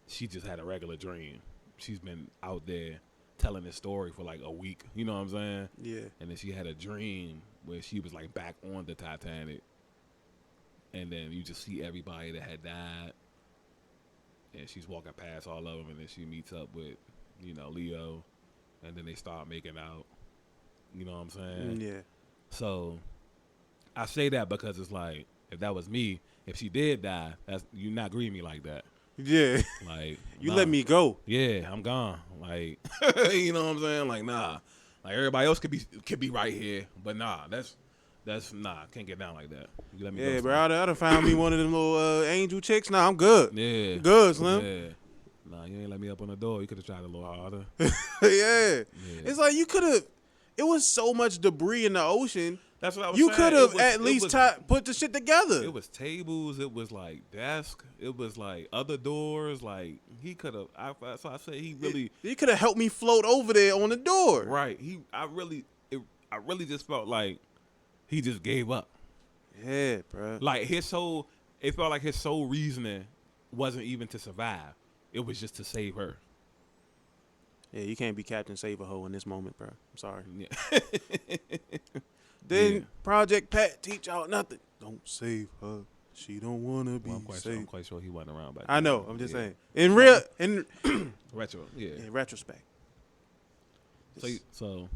she just had a regular dream. She's been out there telling this story for like a week, you know what I'm saying? Yeah. And then she had a dream where she was like back on the Titanic, and then you just see everybody that had died, and she's walking past all of them, and then she meets up with, Leo, and then they start making out, you know what I'm saying? Yeah. So I say that because it's like, if that was me, if she did die, you not grieve me like that. Yeah. Like, you let me go. Yeah, I'm gone. Like, you know what I'm saying? Like, nah. Like, everybody else could be right here, but nah, that's nah, can't get down like that. You let me go. Yeah, bro, I'd have found me one of them little angel chicks. Nah, I'm good. Yeah. I'm good, Slim. Yeah. Nah, you ain't let me up on the door. You could have tried a little harder. Yeah. It's like you could have. It was so much debris in the ocean. That's what I was saying. You could have at least put the shit together. It was tables. It was like desk. It was like other doors. Like he could have. So I said he really. He could have helped me float over there on the door. Right. I really just felt like he just gave up. Yeah, bro. Like it felt like his sole reasoning wasn't even to survive. It was just to save her. Yeah, you can't be Captain Save-A-Ho in this moment, bro. I'm sorry. Yeah. Then Project Pat teach y'all nothing. Don't save her. She don't want to be saved. I'm quite sure he wasn't around back then. I know. I'm just saying. In retro, yeah. In retrospect. So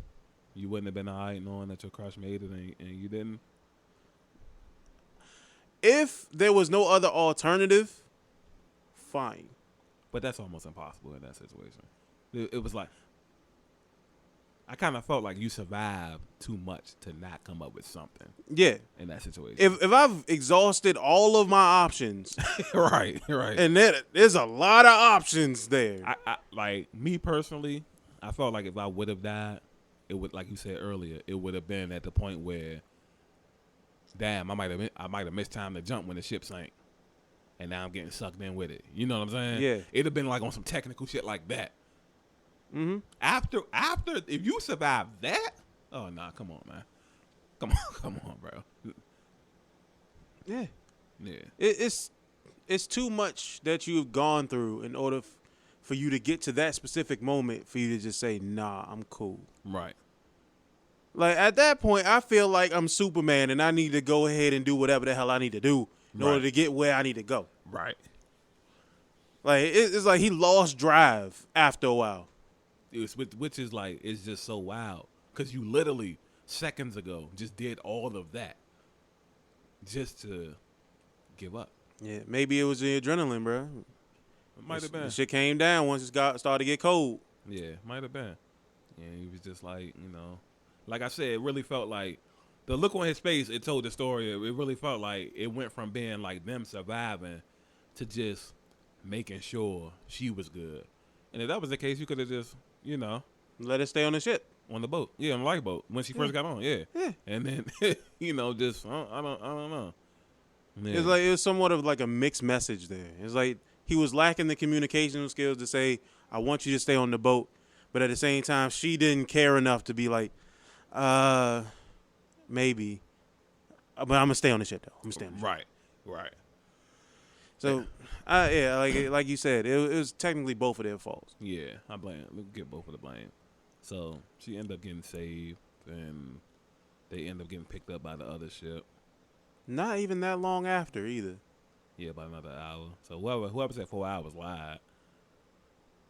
You wouldn't have been alright knowing that your crush made it and you didn't. If there was no other alternative, fine. But that's almost impossible in that situation. It was like I kind of felt like you survived too much to not come up with something Yeah. in that situation. If I've exhausted all of my options, right. and there's a lot of options there. I like me personally, I felt like if I would have died, it would, like you said earlier, it would have been at the point where, damn, I might have missed time to jump when the ship sank, and now I'm getting sucked in with it. You know what I'm saying? Yeah. It'd have been like on some technical shit like that. Mm-hmm. After, if you survive that, oh nah, come on, man, come on, bro. Yeah. Yeah. It's too much that you've gone through in order for you to get to that specific moment for you to just say, nah, I'm cool. Right. Like, at that point, I feel like I'm Superman and I need to go ahead and do whatever the hell I need to do in order to get where I need to go. Right. Like, it's like he lost drive after a while. Which is like, it's just so wild. Because you literally, seconds ago, just did all of that just to give up. Yeah, maybe it was the adrenaline, bro. It might have been. The shit came down once it started to get cold. Yeah, might have been. And he was just like, you know, like I said, it really felt like the look on his face, it told the story. It really felt like it went from being like them surviving to just making sure she was good. And if that was the case, you could have just, you know, Let it stay on the ship. on the boat. Yeah, on the lifeboat when she first got on. Yeah. Yeah. And then, you know, just, I don't know. Yeah. It's like it was somewhat of like a mixed message there. It's like he was lacking the communication skills to say, I want you to stay on the boat. But at the same time, she didn't care enough to be like, maybe. But I'm going to stay on the ship, though. I'm going to stay on the ship. Right. So, like you said, it was technically both of their faults. Yeah, I blame. We get both of the blame. So she ended up getting saved, and they end up getting picked up by the other ship. Not even that long after, either. Yeah, about another hour. So whoever said 4 hours lied.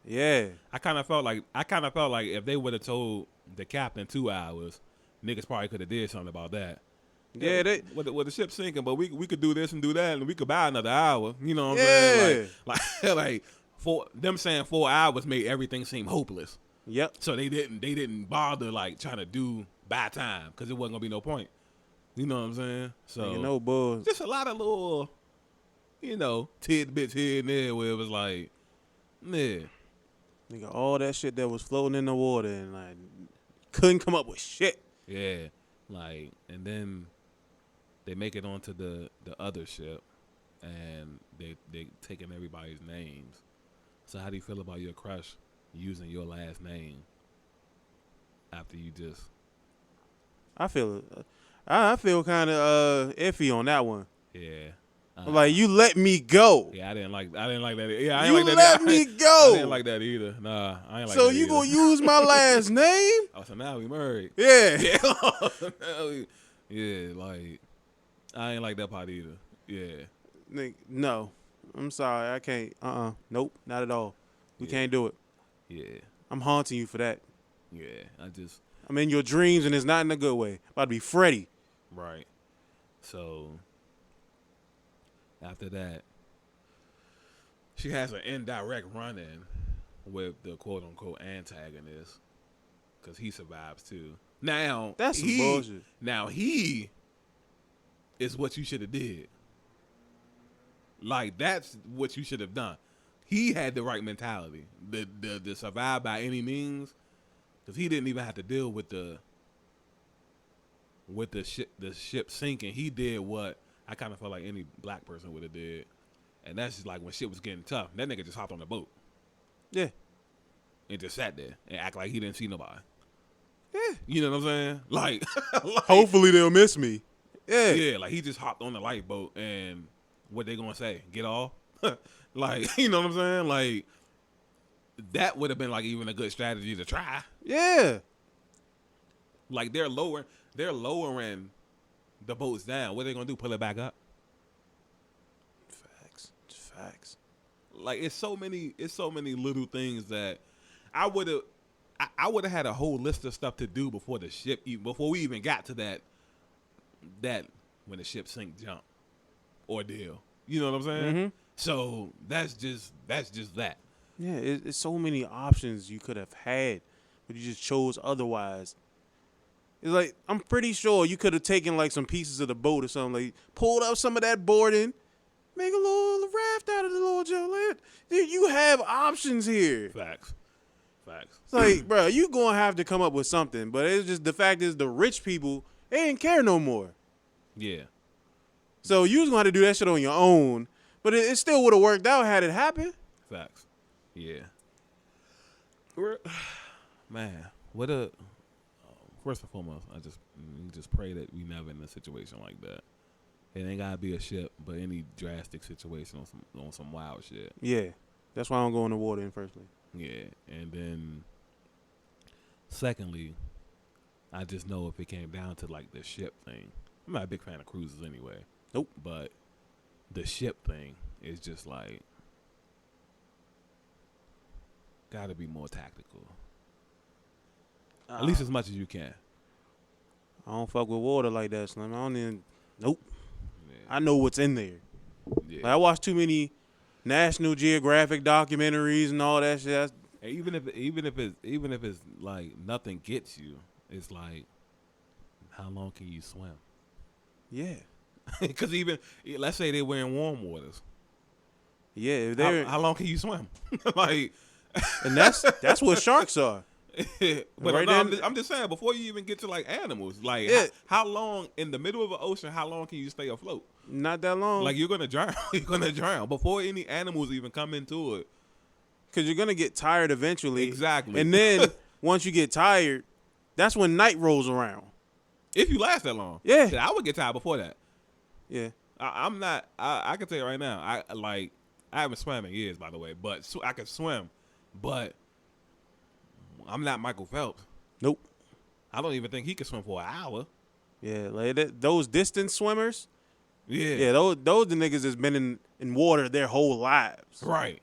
Yeah. I kind of felt like if they would have told the captain 2 hours, niggas probably could have did something about that. Yeah, with the ship sinking, but we could do this and do that, and we could buy another hour. You know what I'm Yeah. saying? Like for them saying 4 hours made everything seem hopeless. Yep. So they didn't bother like trying to buy time because it wasn't gonna be no point. You know what I'm saying? So You know, boy. just a lot of little, you know, tidbits here and there where it was like, yeah. Nigga, all that shit that was floating in the water and like couldn't come up with shit. Yeah, like, and then they make it onto the other ship, and they taking everybody's names. So how do you feel about your crush using your last name after you just? I feel kind of iffy on that one. Yeah. Like, you let me go. Yeah, I didn't like that. Yeah, I You ain't like that. let me go. I didn't like that either. Nah, I ain't like So that you either. gonna use my last name? Oh, so now we married. Yeah. Yeah, like I ain't like that part either. Yeah. Nigga, no. I'm sorry. I can't. Nope. Not at all. We can't do it. Yeah. I'm haunting you for that. Yeah. I'm in your dreams, and it's not in a good way. About to be Freddy. Right. So after that, she has an indirect run-in with the quote-unquote antagonist because he survives too. Now That's some bullshit. Now he is what you should have did. Like, that's what you should have done. He had the right mentality. The survive by any means, because he didn't even have to deal with the ship sinking. He did what I kind of felt like any black person would have did, and that's just like when shit was getting tough. That nigga just hopped on the boat. Yeah. And just sat there and act like he didn't see nobody. Yeah. You know what I'm saying? Like Hopefully they'll miss me. Yeah. Yeah, like he just hopped on the lifeboat and what they gonna say? Get off? Like, you know what I'm saying? Like, that would have been like even a good strategy to try. Yeah. Like they're lowering the boats down. What are they gonna do? Pull it back up? Facts. Like it's so many little things that I would have I would have had a whole list of stuff to do before the ship, before we even got to that when the ship sink jump ordeal. You know what I'm saying? Mm-hmm. So that's just that. Yeah, it's so many options you could have had, but you just chose otherwise. It's like, I'm pretty sure you could have taken like some pieces of the boat or something, like pulled up some of that boarding, make a little raft out of the little jump. Dude, you have options here. Facts. It's like, bro, you gonna have to come up with something. But it's just, the fact is, the rich people, they didn't care no more. Yeah. So you was gonna have to do that shit on your own. But it still would have worked out had it happened. Facts. Yeah. Man, first and foremost, I just pray that we never in a situation like that. It ain't gotta be a ship, but any drastic situation on some wild shit. Yeah, that's why I don't go in the water in the first place. Yeah, and then secondly, I just know if it came down to like the ship thing, I'm not a big fan of cruises anyway. Nope. But the ship thing is just like gotta be more tactical. At least as much as you can. I don't fuck with water like that, Slim. I don't even. Nope. Yeah. I know what's in there. Yeah. Like, I watch too many National Geographic documentaries and all that shit. And even if it's like nothing gets you, it's like how long can you swim? Yeah. Because even let's say they were in warm waters. Yeah. If they're, how long can you swim? Like, and that's what sharks are. But Right no, then- I'm just saying, before you even get to like animals, like Yeah. how long in the middle of an ocean? How long can you stay afloat? Not that long. Like you're gonna drown. You're gonna drown before any animals even come into it. Because you're going to get tired eventually. Exactly. And then once you get tired, that's when night rolls around. If you last that long, Yeah. I would get tired before that. Yeah. I'm not. I can tell you right now. I haven't swam in years, by the way, but I can swim. But I'm not Michael Phelps. Nope. I don't even think he could swim for an hour. Yeah. Like those distance swimmers. Yeah. Yeah. Those the niggas that's been in water their whole lives. Right.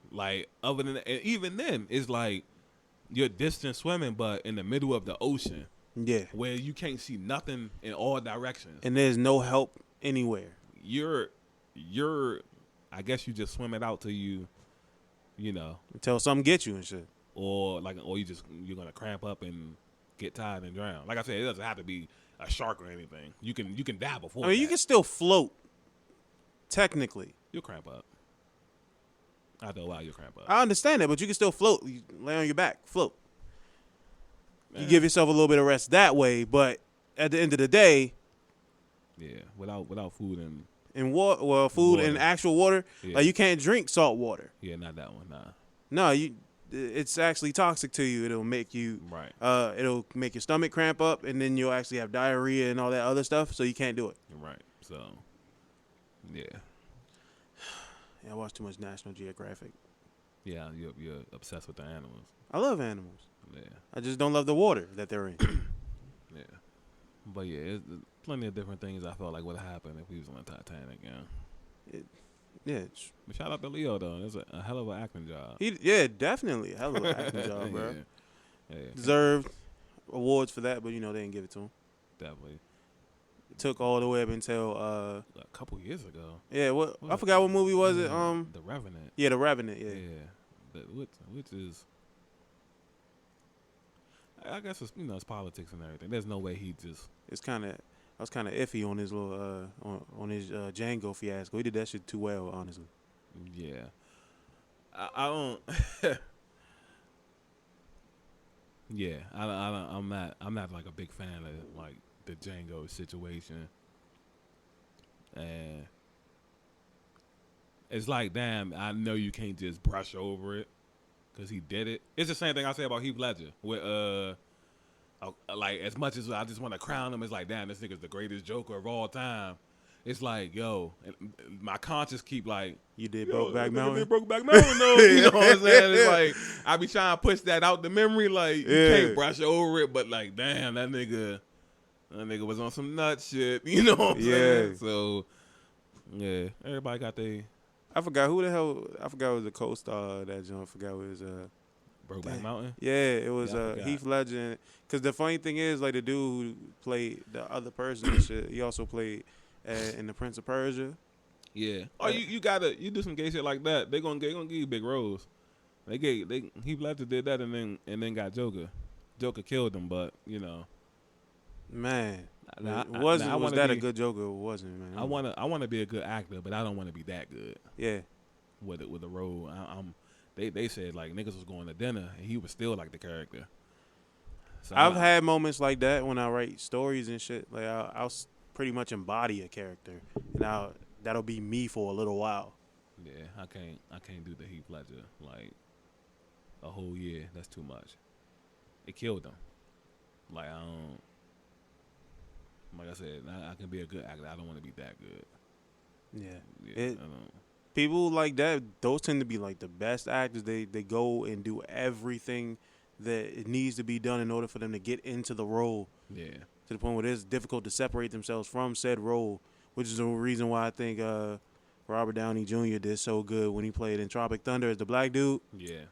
Like other than that, and even then, it's like you're distance swimming, but in the middle of the ocean, Yeah. where you can't see nothing in all directions. And there's no help anywhere. You're. I guess you just swim it out till you know, Until something gets you and shit. or you're gonna cramp up and get tired and drown. Like I said, it doesn't have to be a shark or anything. You can die before. I mean, you can still float. Technically. You'll cramp up. After a while, you'll cramp up. I understand that, but you can still float. You lay on your back, float. You Man. give yourself a little bit of rest that way, but at the end of the day, Yeah, without food and food Water. and actual water, Yeah. like you can't drink salt water. not that one. Nah. No, it's actually toxic to you. It'll make you Right. it'll make your stomach cramp up, and then you'll actually have diarrhea and all that other stuff. So you can't do it. Right. So. Yeah. Yeah, I watch too much National Geographic. Yeah. You're obsessed with the animals. I love animals. Yeah. I just don't love the water that they're in. Yeah. But yeah, there's plenty of different things I felt like would have happened if we was on the Titanic. Yeah. Yeah, But shout out to Leo though. It's a hell of an acting job. definitely a hell of an acting job, bro. Yeah. Deserved awards for that, but they didn't give it to him. Definitely. It took all the way up until A couple years ago. I forgot what movie was it. The Revenant. Yeah, The Revenant. Yeah. Which is, I guess it's it's politics and everything. There's no way he just. I was kind of iffy on his little on his Django fiasco. He did that shit too well, honestly. Yeah. I don't. Yeah, I'm not like a big fan of like the Django situation, and it's like, damn, I know you can't just brush over it because he did it. It's the same thing I say about Heath Ledger with like, as much as I just want to crown him, it's like, damn, this nigga's the greatest Joker of all time. It's like, yo, my conscience keep like, You did Brokeback Mountain. Brokeback Mountain, though. You know what I'm saying? It's like, I be trying to push that out the memory. Like, you can't brush over it, but like, damn, that nigga was on some nut shit. You know what I'm saying? So, yeah, everybody got they. I forgot who the hell. I forgot who was the co-star of that joint. I forgot what his Brokeback Mountain. Yeah, it was Yeah, I forgot. Heath Ledger. Because the funny thing is, like, the dude who played the other person and shit, he also played in The Prince of Persia. Yeah. Oh, you do some gay shit like that. They gonna give you big roles. Heath Ledger did that and then got Joker. Joker killed him, but you know. Man, Was that a good Joker? Or wasn't, man? I wanna be a good actor, but I don't want to be that good. Yeah. With the role, they said like niggas was going to dinner and he was still like the character. So I've had moments like that when I write stories and shit. Like I'll pretty much embody a character, and that'll be me for a little while. Yeah, I can't do the Heath Ledger like a whole year. That's too much. It killed him. Like I don't. Like I said, I can be a good actor. I don't want to be that good. Yeah. I don't. People like that, those tend to be like the best actors. They go and do everything that it needs to be done in order for them to get into the role. Yeah. To the point where it's difficult to separate themselves from said role, which is the reason why I think Robert Downey Jr. did so good when he played in Tropic Thunder as the black dude. Yeah.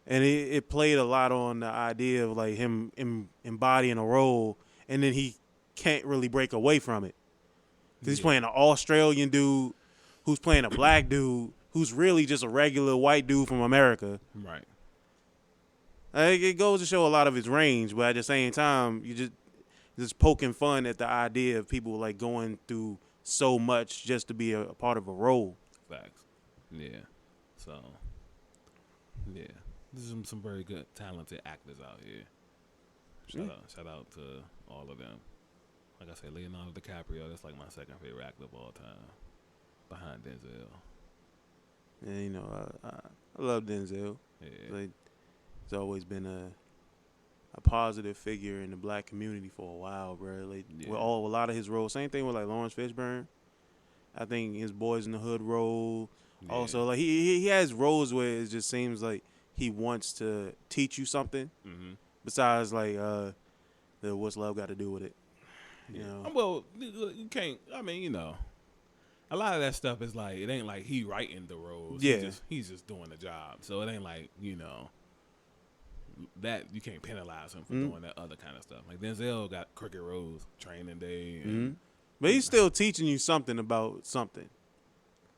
And it played a lot on the idea of like him embodying a role, and then he can't really break away from it. Because he's playing an Australian dude who's playing a black dude who's really just a regular white dude from America. Right. It goes to show a lot of his range, but at the same time, you just poking fun at the idea of people like going through so much just to be a part of a role. Facts. Yeah. So, yeah. There's some very good, talented actors out here. Shout out to all of them. Like I said, Leonardo DiCaprio, that's like my second favorite actor of all time, behind Denzel. Yeah, you know, I love Denzel. Yeah. Like, he's always been a positive figure in the black community for a while, bro. Like, with a lot of his roles. Same thing with like Lawrence Fishburne. I think his Boys in the Hood role. Yeah. Also, like he has roles where it just seems like he wants to teach you something. Mm-hmm. Besides, like the what's love got to do with it. You know? Well, you can't. I mean, you know, a lot of that stuff is like it ain't like he writing the roles. Yeah, he's just doing the job. So it ain't like that you can't penalize him for doing that other kind of stuff. Like Denzel got Crooked Roads, Training Day, but he's still teaching you something about something.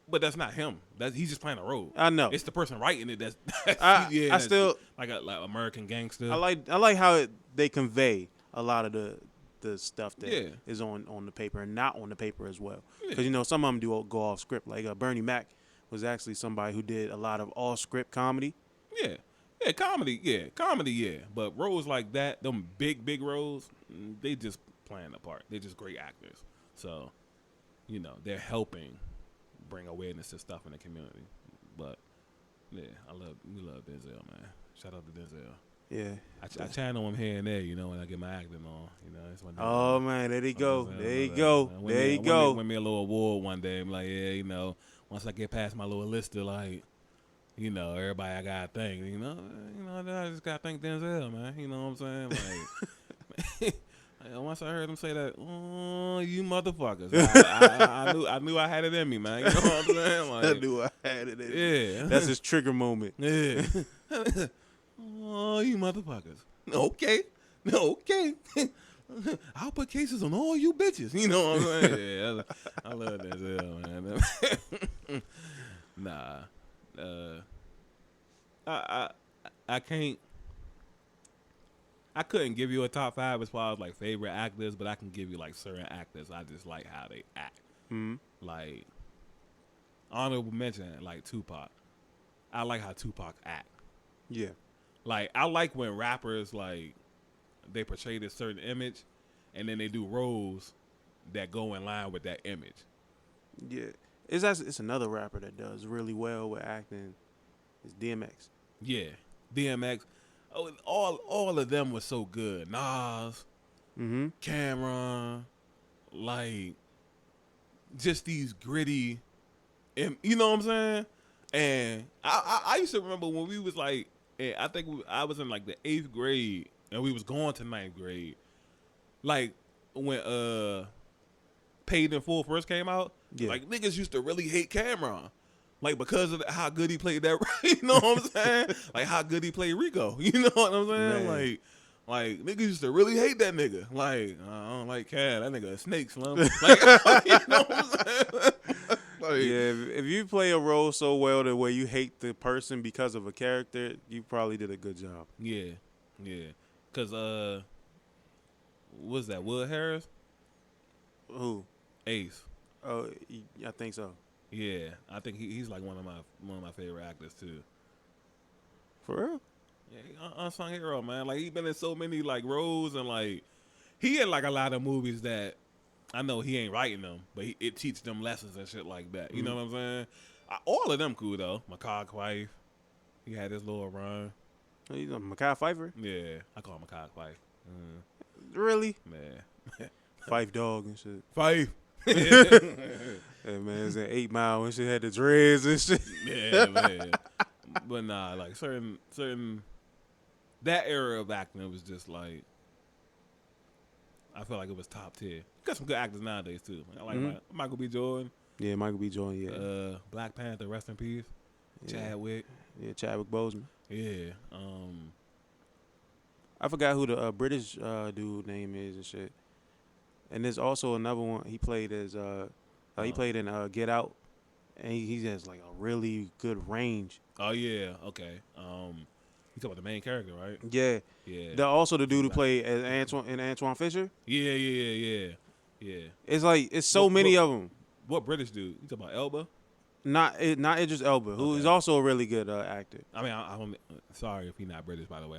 But that's not him. He's just playing a role. I know. It's the person writing it. I still like American Gangster. I like how they convey a lot of the stuff that is on the paper and not on the paper as well. Because some of them do go off script. Like Bernie Mac was actually somebody who did a lot of off script comedy. Yeah, comedy. But roles like that, them big roles, they just playing the part. They're just great actors. So, they're helping bring awareness to stuff in the community. But yeah, we love Denzel, man. Shout out to Denzel. Yeah, I channel him here and there, when I get my acting on. It's one oh man, there you go. There you go. There you go. Win me a little award one day. I'm like, yeah, once I get past my little list of like, everybody I gotta thank. I just gotta thank Denzel, man. You know what I'm saying? Like, once I heard him say that, oh, you motherfuckers, I knew I had it in me, man. You know what I'm saying? Like, I knew I had it in me. Yeah, that's his trigger moment. Yeah. Oh, you motherfuckers. Okay. I'll put cases on all you bitches. You know what I'm saying? Yeah, I love Denzel, man. Nah. I can't. I couldn't give you a top 5 as far as like favorite actors, but I can give you like certain actors I just like how they act. Mm-hmm. Like honorable mention, like Tupac. I like how Tupac act. Yeah. Like I like when rappers like they portray this certain image, and then they do roles that go in line with that image. Yeah, it's another rapper that does really well with acting. It's DMX. Yeah, DMX. Oh, all of them was so good. Nas, Cameron, like just these gritty, you know what I'm saying? And I used to remember when we was like, I think I was in like the 8th grade and we was going to 9th grade. Like when Paid in Full first came out, like niggas used to really hate Cameron. Like, because of how good he played that, you know what I'm saying? Like, how good he played Rico, you know what I'm saying? Man. Like niggas used to really hate that nigga. Like, I don't like Cat. That nigga a snake, Slim. Like, you know what I'm saying? Like, Yeah, if you play a role so well that where you hate the person because of a character, you probably did a good job. yeah. Cause what's that? Will Harris, Who? Ace. Oh, I think so. Yeah, I think he's like one of my favorite actors too. For real? Yeah, unsung hero, man. Like, he been in so many like roles, and like he in like a lot of movies that I know he ain't writing them, but it teaches them lessons and shit like that. You know what I'm saying? All of them cool though. Macaque Wife, he had his little run. You know Mekhi Phifer? Yeah, I call him Macaque Wife. Really? Man, Fife Dog and shit. Fife. Hey man, it's an 8 Mile and shit had the dreads and shit. Yeah, man. But nah, like certain that era of acting was just like, I feel like it was top tier. You got some good actors nowadays too. I like Michael B. Jordan. Yeah, Michael B. Jordan. Yeah. Black Panther, rest in peace. Yeah. Chadwick. Yeah, Chadwick Boseman. Yeah. I forgot who the British dude name is and shit. And there's also another one. He played as he played in Get Out, and he has like a really good range. Oh yeah. Okay. You talking about the main character, right? Yeah. Yeah. Also the dude who played as Antoine Fisher. Yeah. It's like it's so many of them. What British dude? You talking about Elba? Not Idris Elba, who is also a really good actor. I mean, I'm sorry if he's not British, by the way.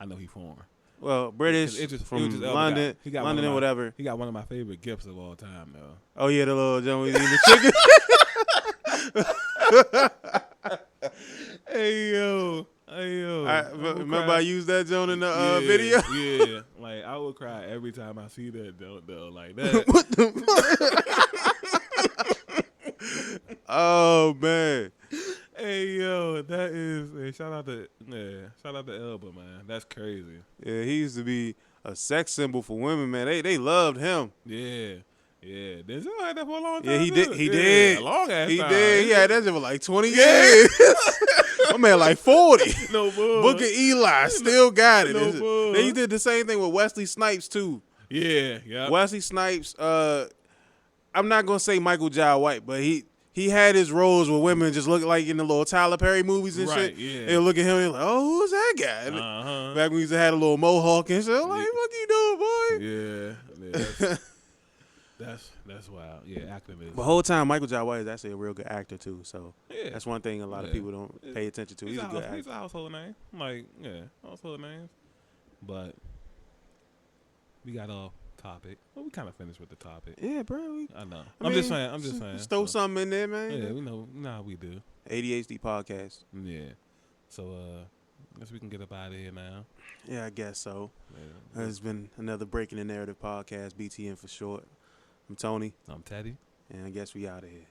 I know he's foreign. Well, British from London, London and whatever. He got one of my favorite gifts of all time, though. Oh yeah, the little gentleman eating the chicken. Hey yo. Remember I used that Joan in the video? Yeah, like I would cry every time I see that though, like that. What the fuck? Oh man. Hey yo, that is shout out to Elba, man. That's crazy. Yeah, he used to be a sex symbol for women, man. They loved him. Yeah. Denzel had that for a long time. Yeah, he too. did. A long ass He time. did. He had that shit for like 20 years. My man like 40. No bull. Booker Eli still got it. No bull. They did the same thing with Wesley Snipes too. Yeah. Wesley Snipes, I'm not gonna say Michael Jai White, but he had his roles where women just look like in the little Tyler Perry movies and shit. Yeah. They look at him and like, oh, who's that guy? Back when he used to have a little mohawk and shit. I'm like, what you doing, boy? Yeah. That's wild. Yeah, acting is. But the whole time, Michael Jai White is actually a real good actor too. So Yeah. that's one thing a lot of people don't pay attention to. He's a good actor. He's a household name. Like, household names. But we got off topic. Well, we kind of finished with the topic. Yeah, bro. I know. I'm just saying. Throw something in there, man. Yeah, we know how we do. ADHD podcast. Yeah. So, I guess we can get up out of here now. Yeah, I guess so. Yeah. It's been another Breaking the Narrative podcast, BTN for short. I'm Tony. I'm Teddy. And I guess we out of here.